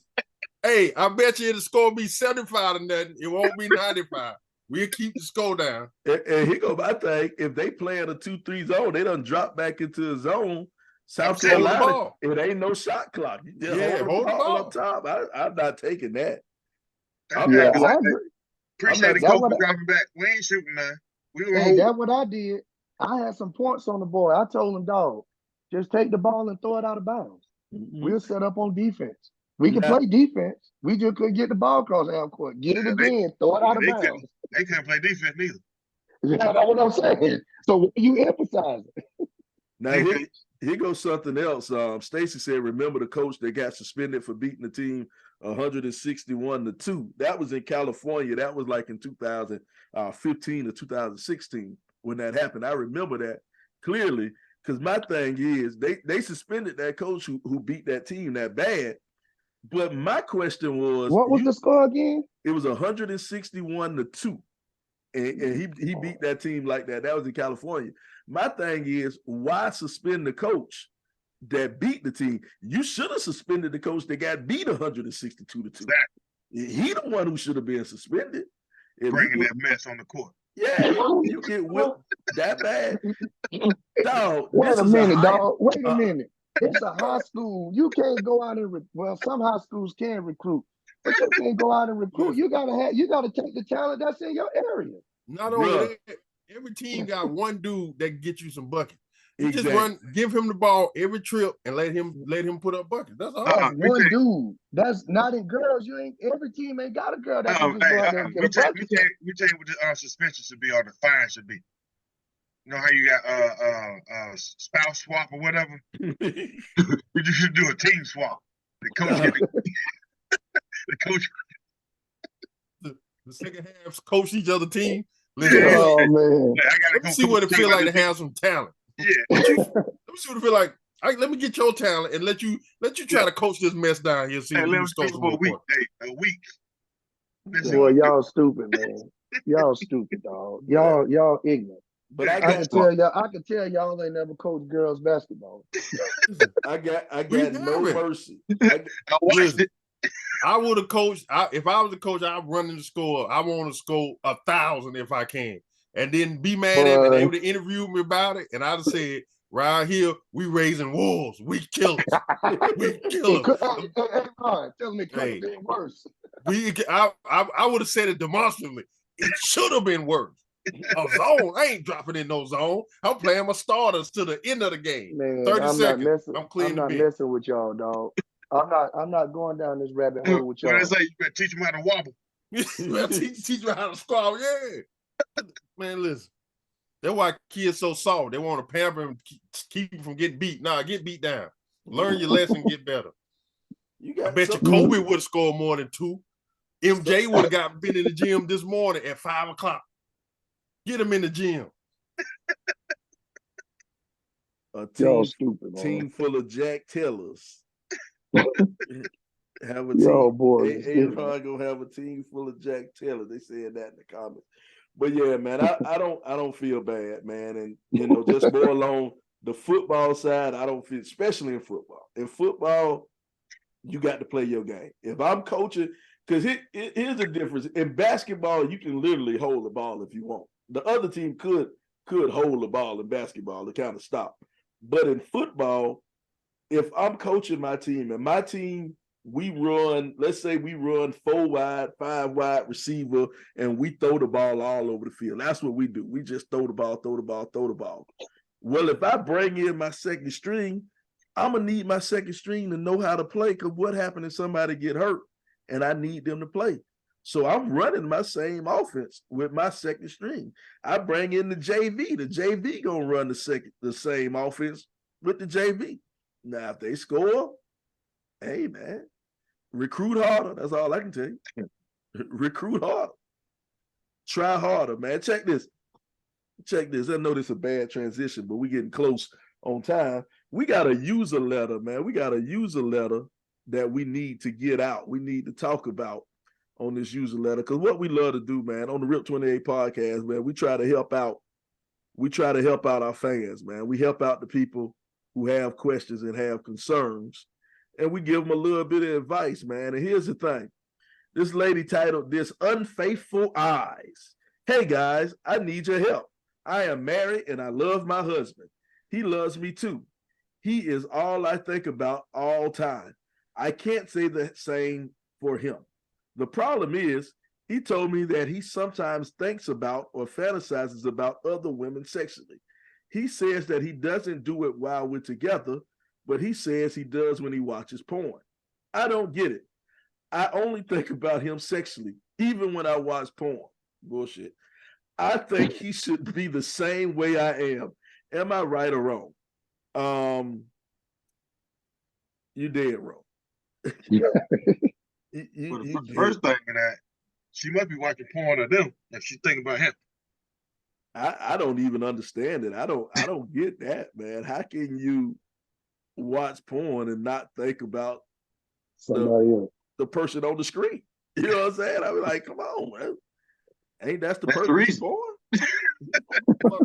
Hey, I bet you the score be 75-0. It won't be 95. We'll keep the score down. And here go my thing. If they play in a 2-3 zone, they done drop back into a zone. South Carolina, it ain't no shot clock. You just hold the ball up top. I'm not taking that. Appreciate the coach for dropping back. We ain't shooting none. That's what I did. I had some points on the board. I told him, dog, just take the ball and throw it out of bounds. We'll set up on defense. We can play defense. We just couldn't get the ball across half court. Get it again, throw it out of bounds. They couldn't play defense neither. Yeah, that's what I'm saying. So what are you emphasizing? Now here goes something else. Stacey said, remember the coach that got suspended for beating the team 161-2. That was in California. That was like in 2015 or 2016 when that happened. I remember that clearly because my thing is they suspended that coach who beat that team that bad. But my question was, what was the score again? It was 161-2. And he beat that team like that. That was in California. My thing is, why suspend the coach that beat the team? You should have suspended the coach that got beat 162-2. Exactly. He the one who should have been suspended. Bringing that mess on the court. Yeah, you get whipped that bad. Dog, wait a minute, dog. Wait a minute. It's a high school. You can't go out and some high schools can recruit. But you can't go out and recruit. You gotta take the talent that's in your area. Not only that, every team got one dude that can get you some buckets. You just give him the ball every trip and let him put up buckets. That's all. One dude. That's not in girls. Every team ain't got a girl that can just go out there and get a bucket. We tell you what the suspension should be or the fine should be. You know how you got spouse swap or whatever? We should do a team swap. The coach the coach. The second half coach each other team. Listen, oh man! Let me see what it feel like to have some talent. Yeah. Let me see what it feel like. Let me get your talent and let you try to coach this mess down here. See let me for a week. A week. Boy, y'all stupid, man. Y'all stupid, dog. Y'all ignorant. But I can tell y'all ain't never coached girls basketball. I got no mercy. I watched it. I would have coached. If I was a coach, I'd run in the score. I want to score 1,000 if I can, and then be mad at me. They would have interviewed me about it, and I'd have said, "Right here, we raising wolves. We killers. We killers." Tell me, could have been worse. I would have said it demonstrably. It should have been worse. A zone. I ain't dropping in no zone. I'm playing my starters to the end of the game. Man, 30 seconds. I'm clean. I'm not messing with y'all, dog. I'm not going down this rabbit hole with y'all. What they say? You better teach them how to wobble. You better teach them how to squabble. Yeah. Man, listen. That's why kids so soft. They want to pamper and keep you from getting beat. Nah, get beat down. Learn your lesson, get better. I bet you Kobe would have scored more than 2. MJ would have been in the gym this morning at 5 o'clock. Get him in the gym. A team full of Jack Tellers. Have a team. Boy, Anton gonna have a team full of Jack Tellers. They said that in the comments. But yeah, man, I don't feel bad, man. And just more along the football side, I don't feel, especially in football. In football, you got to play your game. If I'm coaching, because here's the difference. In basketball, you can literally hold the ball if you want. The other team could hold the ball in basketball to kind of stop. But in football, if I'm coaching my team and my team, let's say we run 4 wide, 5 wide receiver, and we throw the ball all over the field. That's what we do. We just throw the ball. Well, if I bring in my second string, I'm going to need my second string to know how to play, because what happened if somebody get hurt and I need them to play? So I'm running my same offense with my second string. I bring in the JV. The JV going to run the same offense with the JV. Now, if they score, hey, man, recruit harder. That's all I can tell you. Recruit harder. Try harder, man. Check this. I know this is a bad transition, but we're getting close on time. We got a user letter, man. We got a user letter that we need to get out. We need to talk about on this user letter, because what we love to do, man, on the Rip 28 podcast, man, we try to help out. We try to help out our fans, man. We help out the people who have questions and have concerns, and we give them a little bit of advice, man. And here's the thing. This lady titled this Unfaithful Eyes. Hey guys, I need your help. I am married and I love my husband. He loves me too. He is all I think about all time. I can't say the same for him. The problem is, he told me that he sometimes thinks about or fantasizes about other women sexually. He says that he doesn't do it while we're together, but he says he does when he watches porn. I don't get it. I only think about him sexually, even when I watch porn. Bullshit. I think he should be the same way I am. Am I right or wrong? You dead wrong. The first thing in that, she must be watching porn of them if she's thinking about him. I don't even understand it. I don't get that, man. How can you watch porn and not think about Somebody else. the person on the screen? You know what I'm saying? I was like, come on, man. Ain't that's the That's the purpose reason. of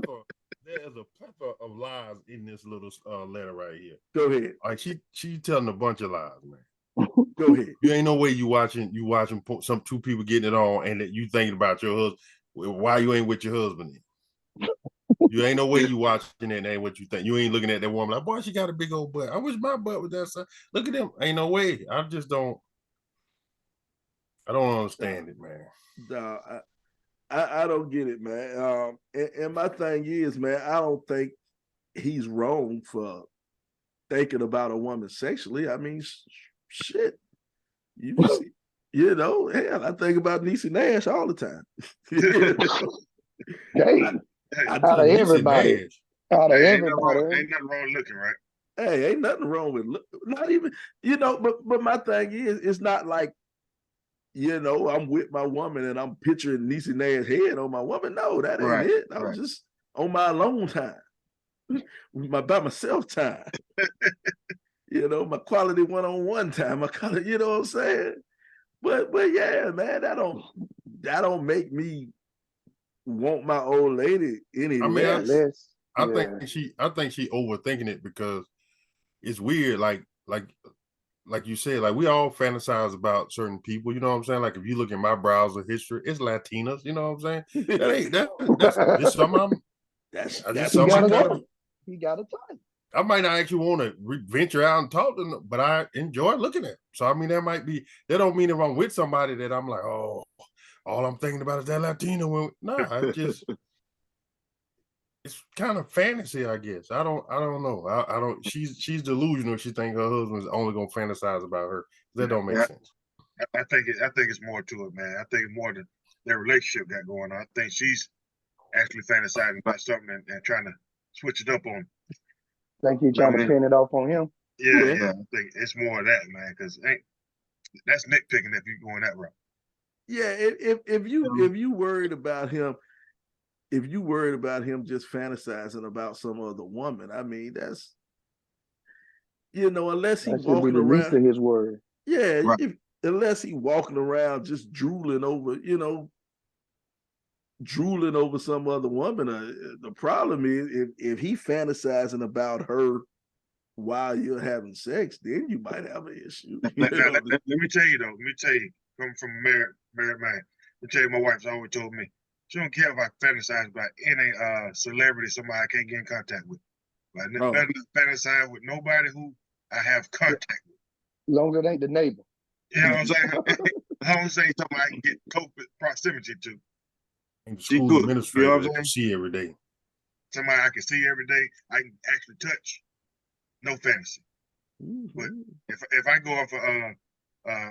porn? There's a plethora of lies in this little letter right here. Go ahead. Like she telling a bunch of lies, man. Go ahead. You ain't no way you watching some two people getting it on and that you thinking about your husband. Why you ain't with your husband? You ain't no way you watching it and ain't what you think. You ain't looking at that woman like, boy, she got a big old butt. I wish my butt was that size. Look at them. Ain't no way. I don't understand it, man. No, I don't get it, man. And my thing is, man, I don't think he's wrong for thinking about a woman sexually. I mean, shit. You see, hell, I think about Niecy Nash all the time. Hey, out of everybody. Out of everybody. Ain't nothing wrong looking, right? Hey, ain't nothing wrong with not even, but my thing is, it's not like, I'm with my woman and I'm picturing Niecy Nash's head on my woman. No, that ain't it. I was just on my alone time, my by myself time. My quality one-on-one time. You know what I'm saying? But yeah, man, that don't make me want my old lady any less. I think she overthinking it because it's weird. Like you said, like we all fantasize about certain people. You know what I'm saying? Like if you look at my browser history, it's Latinas. You know what I'm saying? That's just something. He got a type. I might not actually want to venture out and talk to them, but I enjoy looking at them. So I mean, that don't mean if I'm with somebody that I'm like, oh, all I'm thinking about is that Latina woman. No, it's kind of fantasy, I guess. I don't know. I don't. She's delusional. She think her husband's only gonna fantasize about her. That don't make sense. I think it's more to it, man. I think it's more than their relationship got going on. I think she's actually fantasizing about something and trying to switch it up on him. Think he's trying to pin it off on him? Yeah. I think it's more of that, man, because that's nitpicking if you're going that route. Yeah, if you worried about him, just fantasizing about some other woman, I mean, that's unless he's walking around. Least of his word. Yeah, unless he's walking around just drooling over some other woman. The problem is if he fantasizing about her while you're having sex, then you might have an issue. Let me tell you, coming from a married man, let me tell you, my wife's always told me, she don't care if I fantasize about any celebrity, somebody I can't get in contact with. Like, nothing fantasize with nobody who I have contact with. As long as it ain't the neighbor. You know what I'm saying? As long as it ain't somebody I can get close proximity to. School administrator that you see every day. Somebody I can see every day, I can actually touch. No fantasy. Mm-hmm. But if I go off of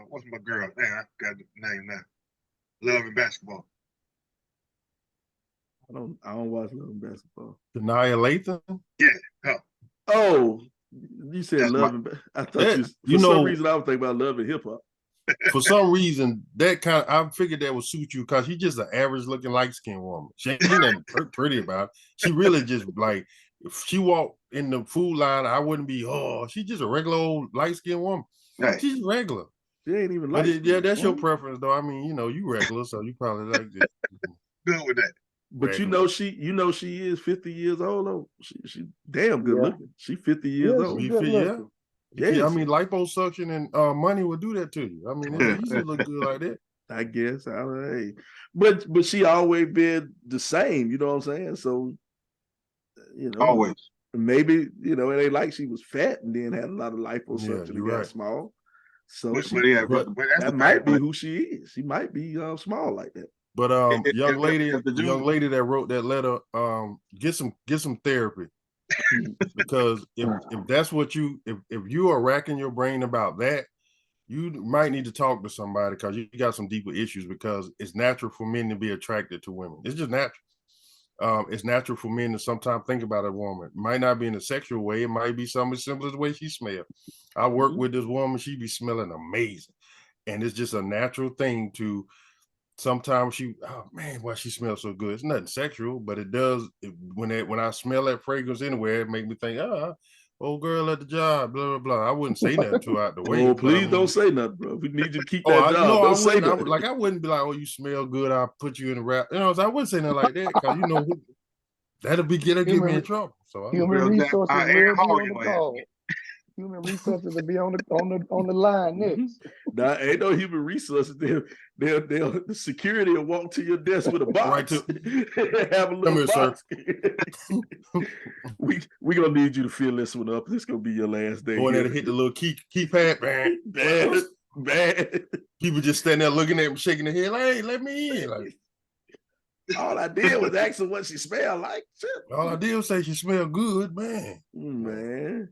what's my girl? Man, I forgot the name now. Love and Basketball. I don't watch Love and Basketball. Denia Latham? Yeah. Huh. Oh, you said Love and I thought some reason I was thinking about Love and Hip Hop. For some reason, I figured that would suit you because she's just an average looking light-skinned woman. She ain't nothing pretty about it. She really just like, if she walked in the food line, I wouldn't be, she's just a regular old light-skinned woman. Right. She's regular. She ain't even light. Yeah, that's your preference though. I mean, you regular, so you probably like this. Good with that. But regular. she is 50 years old though. She damn good looking. She 50 years old. Yeah, I mean, liposuction and money will do that to you. I mean, it's easy to look good like that. I guess. I don't know. Hey. But she always been the same, you know what I'm saying? So, you know, Always. maybe, you know, it ain't like she was fat and then had a lot of liposuction and got small. So but that might be who she is. She might be small like that. But young lady that wrote that letter, get some therapy. Because if that's what if you are racking your brain about that, you might need to talk to somebody because you got some deeper issues, because it's natural for men to be attracted to women. It's just natural. It's natural for men to sometimes think about a woman. It might not be in a sexual way. It might be something as simple as the way she smells. I work with this woman. She be smelling amazing. And it's just a natural thing to sometimes oh man, why she smells so good. It's nothing sexual, but it does. When I smell that fragrance anywhere, it make me think, old girl at the job, blah, blah, blah. I wouldn't say nothing to her out the way. Oh, please don't say nothing, bro. We need you to keep that job. Don't say nothing. I wouldn't be like, oh, you smell good, I'll put you in a wrap. You know, I wouldn't say nothing like that, because you know that'll get me in trouble. So human resources will be on the call. Human resources will be on the line next. Nah, ain't no human resources. The security will walk to your desk with a box. Have a little box. we gonna need you to fill this one up. This gonna be your last day. Going there to hit the little keypad, man. People just standing there looking at him, shaking their head, like, hey, let me in. Like, all I did was ask her what she smelled like. All I did was say she smelled good, man. Man.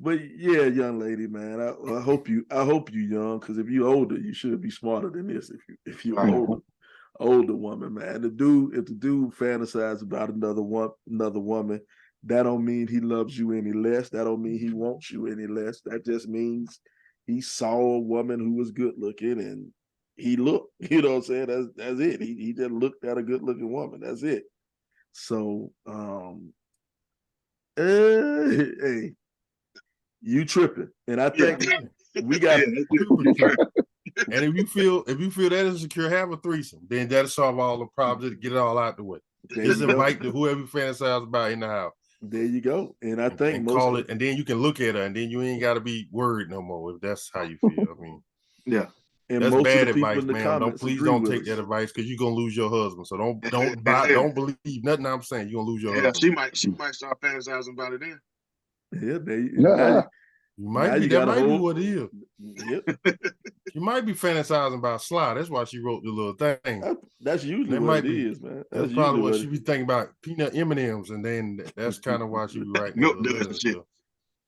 But yeah, young lady, man, I hope you young, because if you older, you should be smarter than this. If you're older woman, man. If the dude fantasizes about another woman, that don't mean he loves you any less. That don't mean he wants you any less. That just means he saw a woman who was good looking and he looked. You know what I'm saying? That's it. He just looked at a good looking woman. That's it. So, hey. You tripping, and I think we got. And if you feel that insecure, have a threesome. Then that'll solve all the problems. Get it all out the way. Just invite whoever you fantasize about in the house. There you go. And I think call it, and then you can look at her, and then you ain't got to be worried no more if that's how you feel. I mean, yeah. And that's most bad of the advice, man. Please don't take that advice, because you're gonna lose your husband. So don't believe nothing I'm saying. You're gonna lose your husband. She might start fantasizing about it then. Yeah, that might be what it is. Yep. She might be fantasizing about Sly. That's why she wrote the little thing. That's usually what it is, man. That's probably what she be thinking about, peanut M&Ms, and then that's kind of why she be writing the shit.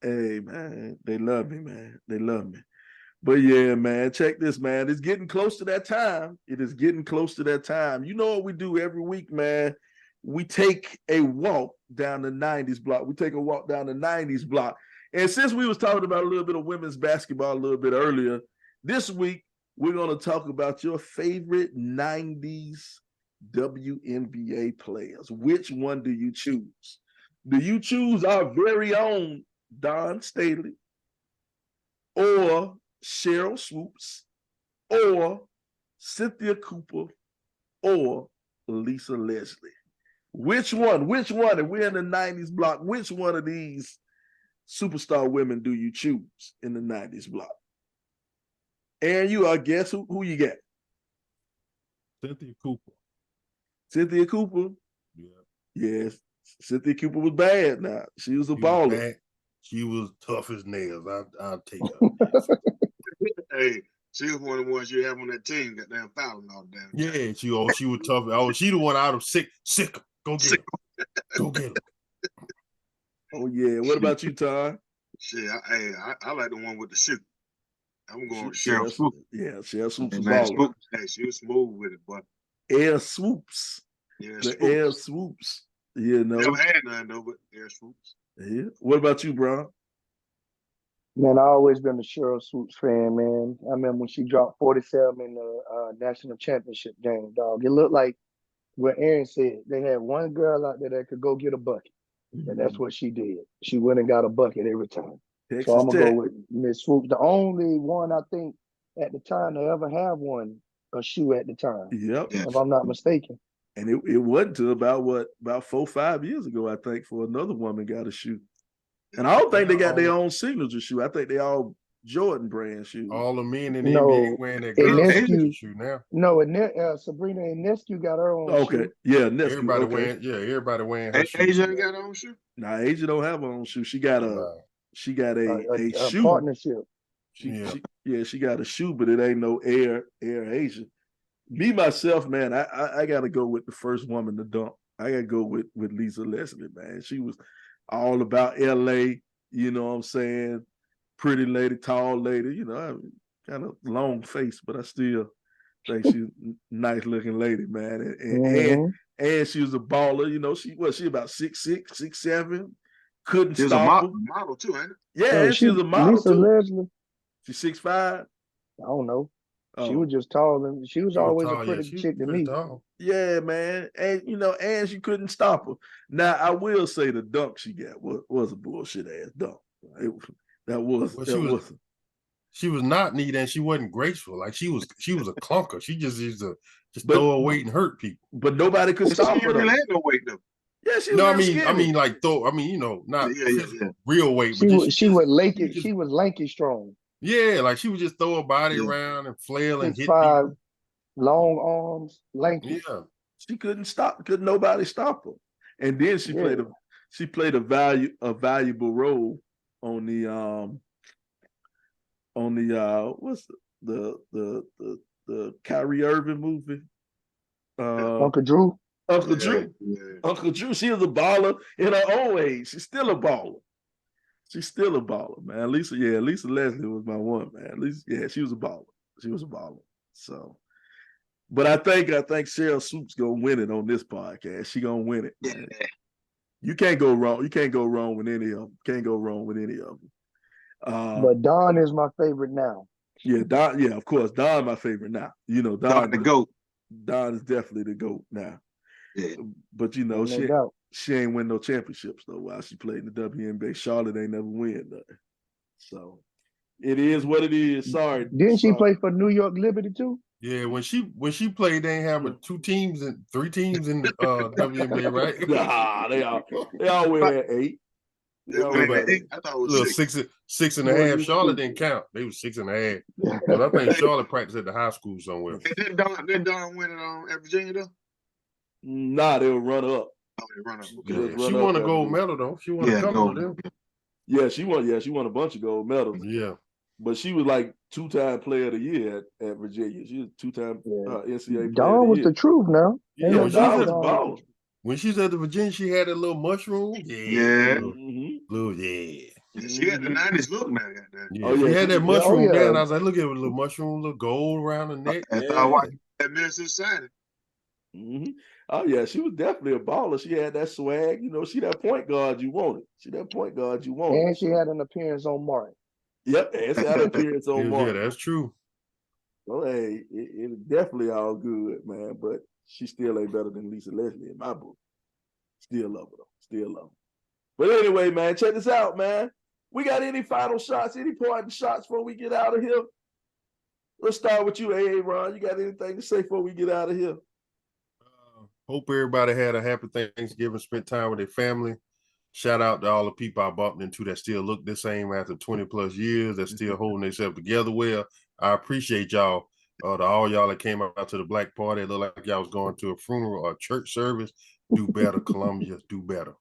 Hey, man, they love me, man. They love me. But yeah, man, check this, man. It's getting close to that time. It is getting close to that time. You know what we do every week, man? We take a walk down the 90s block. And since we was talking about a little bit of women's basketball a little bit earlier, this week we're going to talk about your favorite 90s WNBA players. Which one do you choose? Do you choose our very own Dawn Staley, or Sheryl Swoopes, or Cynthia Cooper, or Lisa Leslie? Which one? And we're in the 90s block. Which one of these superstar women do you choose in the 90s block? And you, I guess, who you got? Cynthia Cooper. Cynthia Cooper? Yeah. Yes. Cynthia Cooper was bad now. She was a baller. She was tough as nails. I'll take her. Hey, she was one of the ones you have on that team that damn fouling all the damn time. Yeah, she was tough. Oh, she the one out of sick. Go get her. Go get her. Oh yeah. What about you, Ty? Shit, I like the one with the shoe. I'm going with Sheryl Swoopes. Yeah, Sheryl Swoopes was baller. Hey, she was smooth with it, but Air Swoopes. Yeah, Air Swoopes. You know. Never had none though, but Air Swoopes. Yeah. What about you, Bron? Man, I always been a Sheryl Swoopes fan, man. I remember when she dropped 47 in the national championship game, dog. It looked like what Aaron said. They had one girl out there that could go get a bucket. And that's what she did. She went and got a bucket every time. Texas so I'm going to Tech. go with Miss Swoopes. The only one I think at the time to ever have won a shoe at the time. Yep. If I'm not mistaken. And it wasn't until about 4-5 years ago, I think, for another woman got a shoe. And I don't think they got their own signature shoe. I think they all Jordan brand shoes. All the men in the No, NBA wearing that girl Inescu. shoe now. No, Sabrina Inescu got her own Okay, shoe. yeah, Nescu. Everybody Okay. everybody wearing her shoe. Asia ain't got her own shoe. Now Asia don't have her own shoe. She got a shoe partnership. She got a shoe, but it ain't no Air Asia. Me myself, man, I gotta go with the first woman to dunk. I gotta go with Lisa Leslie, man. She was all about LA, you know what I'm saying? Pretty lady, tall lady, you know, kind of long face, but I still think she's a nice looking lady, man. And she was a baller, you know. She about 6'6", 6'7", couldn't She was stop her. a model too, ain't it? Yeah, and she was a model Lisa too. Leslie. She's 6'5". I don't know. Oh. She was just tall, and she was always a pretty chick to me. Tall. Yeah, man, and you know, and she couldn't stop her. Now, I will say the dunk she got was a bullshit ass dunk. She was not neat, and she wasn't graceful. Like she was a clunker. She just used to throw her weight and hurt people. But nobody could stop her. She really had no weight though. Yeah, she was not real weight. She was lanky strong. Yeah, like she would just throw her body around and flail and hit 6'5", people. long arms, lanky. Yeah, she couldn't nobody stop her. And then she played a valuable role on the what's the Kyrie Irving movie? Uncle Drew. Uncle Drew. Uncle Drew. She was a baller in her own age. She's still a baller. She's still a baller, man. Lisa Leslie was my one, man. She was a baller. She was a baller. So, but I think Sheryl Swoopes gonna win it on this podcast. She gonna win it, man. You can't go wrong. You can't go wrong with any of them. Can't go wrong with any of them. But Dawn is my favorite now. Yeah, Dawn. Yeah, of course, Dawn my favorite now. You know, Dawn the GOAT. Dawn is definitely the GOAT now. Yeah. But you know, she ain't win no championships though while she played in the WNBA. Charlotte ain't never win nothing. So it is what it is. Sorry. Didn't she play for New York Liberty too? Yeah, when she played, they ain't have 3 teams in the WNBA, right? Nah, they all win 8. I thought it was 6.5. Charlotte didn't count. They was 6.5. But I think Charlotte practiced at the high school somewhere. Didn't Dawn win it at Virginia though? Nah, they were run up. Oh, they run up. Okay. She won a gold medal though. She won a couple of them. Yeah, she won a bunch of gold medals. Yeah. But she was like 2-time player of the year at Virginia. She was 2-time NCAA player Dawn of the was year. the truth now. Yeah, Dawn was a baller. When she was at the Virginia, she had a little mushroom. Yeah. Blue, She had the 90s look, man. Yeah, she had that mushroom there, and I was like, look at it, a little mushroom, little gold around the neck. I thought that Minnesota signing. Mm-hmm. Oh yeah, she was definitely a baller. She had that swag, you know. She that point guard you wanted. And she had an appearance on Martin. Yep, and she had an appearance on Martin. Yeah, that's true. Well, hey, it's definitely all good, man. But she still ain't better than Lisa Leslie in my book. Still love her though. Still love her. But anyway, man, check this out, man. We got any final shots, any parting shots before we get out of here? Let's start with you, Ron. You got anything to say before we get out of here? Hope everybody had a happy Thanksgiving, spent time with their family. Shout out to all the people I bumped into that still look the same after 20 plus years, that still holding themselves together well. I appreciate y'all. To all y'all that came out to the Black Party, it looked like y'all was going to a funeral or a church service. Do better, Columbia. Do better.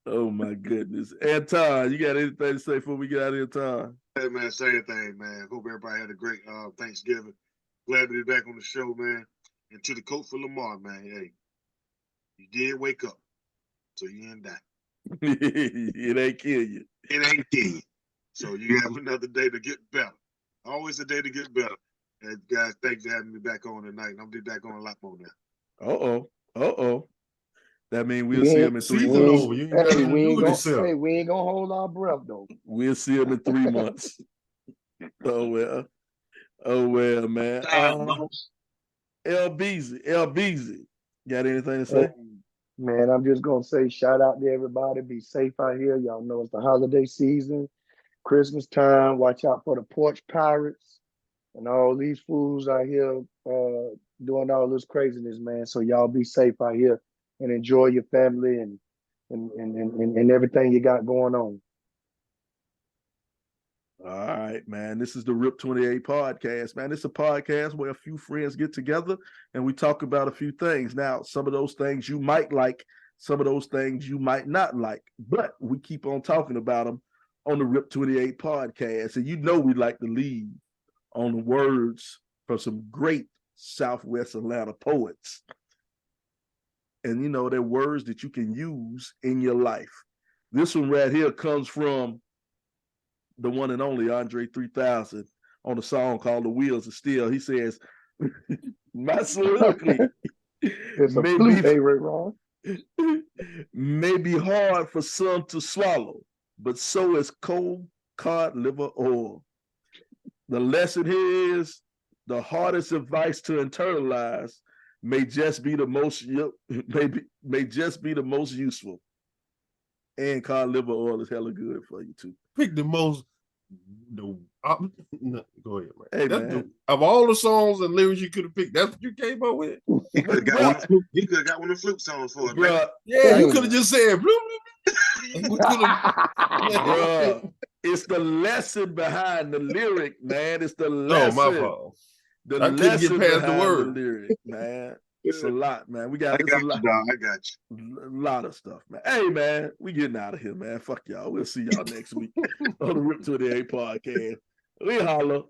Oh my goodness. Anton, you got anything to say before we get out of here, Tom? Hey man, same thing, man. Hope everybody had a great Thanksgiving. Glad to be back on the show, man. And to the coach for Lamar, man, hey, you did wake up, so you didn't die. It ain't kill you. It ain't kill you. So you have another day to get better. Always a day to get better. And guys, thanks for having me back on tonight. I'm gonna be back on a lot more now. That means we'll see him in 3 months. We ain't gonna hold our breath though. We'll see him in 3 months. Oh well, man. LBZ, got anything to say? Man, I'm just gonna say shout out to everybody. Be safe out here. Y'all know it's the holiday season, Christmas time. Watch out for the porch pirates and all these fools out here doing all this craziness, man. So y'all be safe out here and enjoy your family and everything you got going on. All right, man. This is the Rip 28 podcast, man. It's a podcast where a few friends get together and we talk about a few things. Now, some of those things you might like, some of those things you might not like, but we keep on talking about them on the Rip 28 podcast. And you know we like to lead on the words from some great Southwest Atlanta poets. And, you know, they're words that you can use in your life. This one right here comes from the one and only Andre 3000 on a song called The Wheels of Steel. He says, my soliloquy may be hard for some to swallow, but so is cold cod liver oil. The lesson here is the hardest advice to internalize may just be the most useful. And cod liver oil is hella good for you too. Pick the most. Go ahead, man. Hey, man. Of all the songs and lyrics you could have picked, that's what you came up with. He could have got one. He could have got one of the flute songs for us, man. Yeah, you could have just said. It's the lesson behind the lyric, man. It's the lesson. Oh, my fault. I couldn't get past the word. The lyric, man. It's a lot, man. I got you. A lot of stuff, man. Hey, man, we getting out of here, man. Fuck y'all. We'll see y'all next week on the Rip 28 podcast. We holla.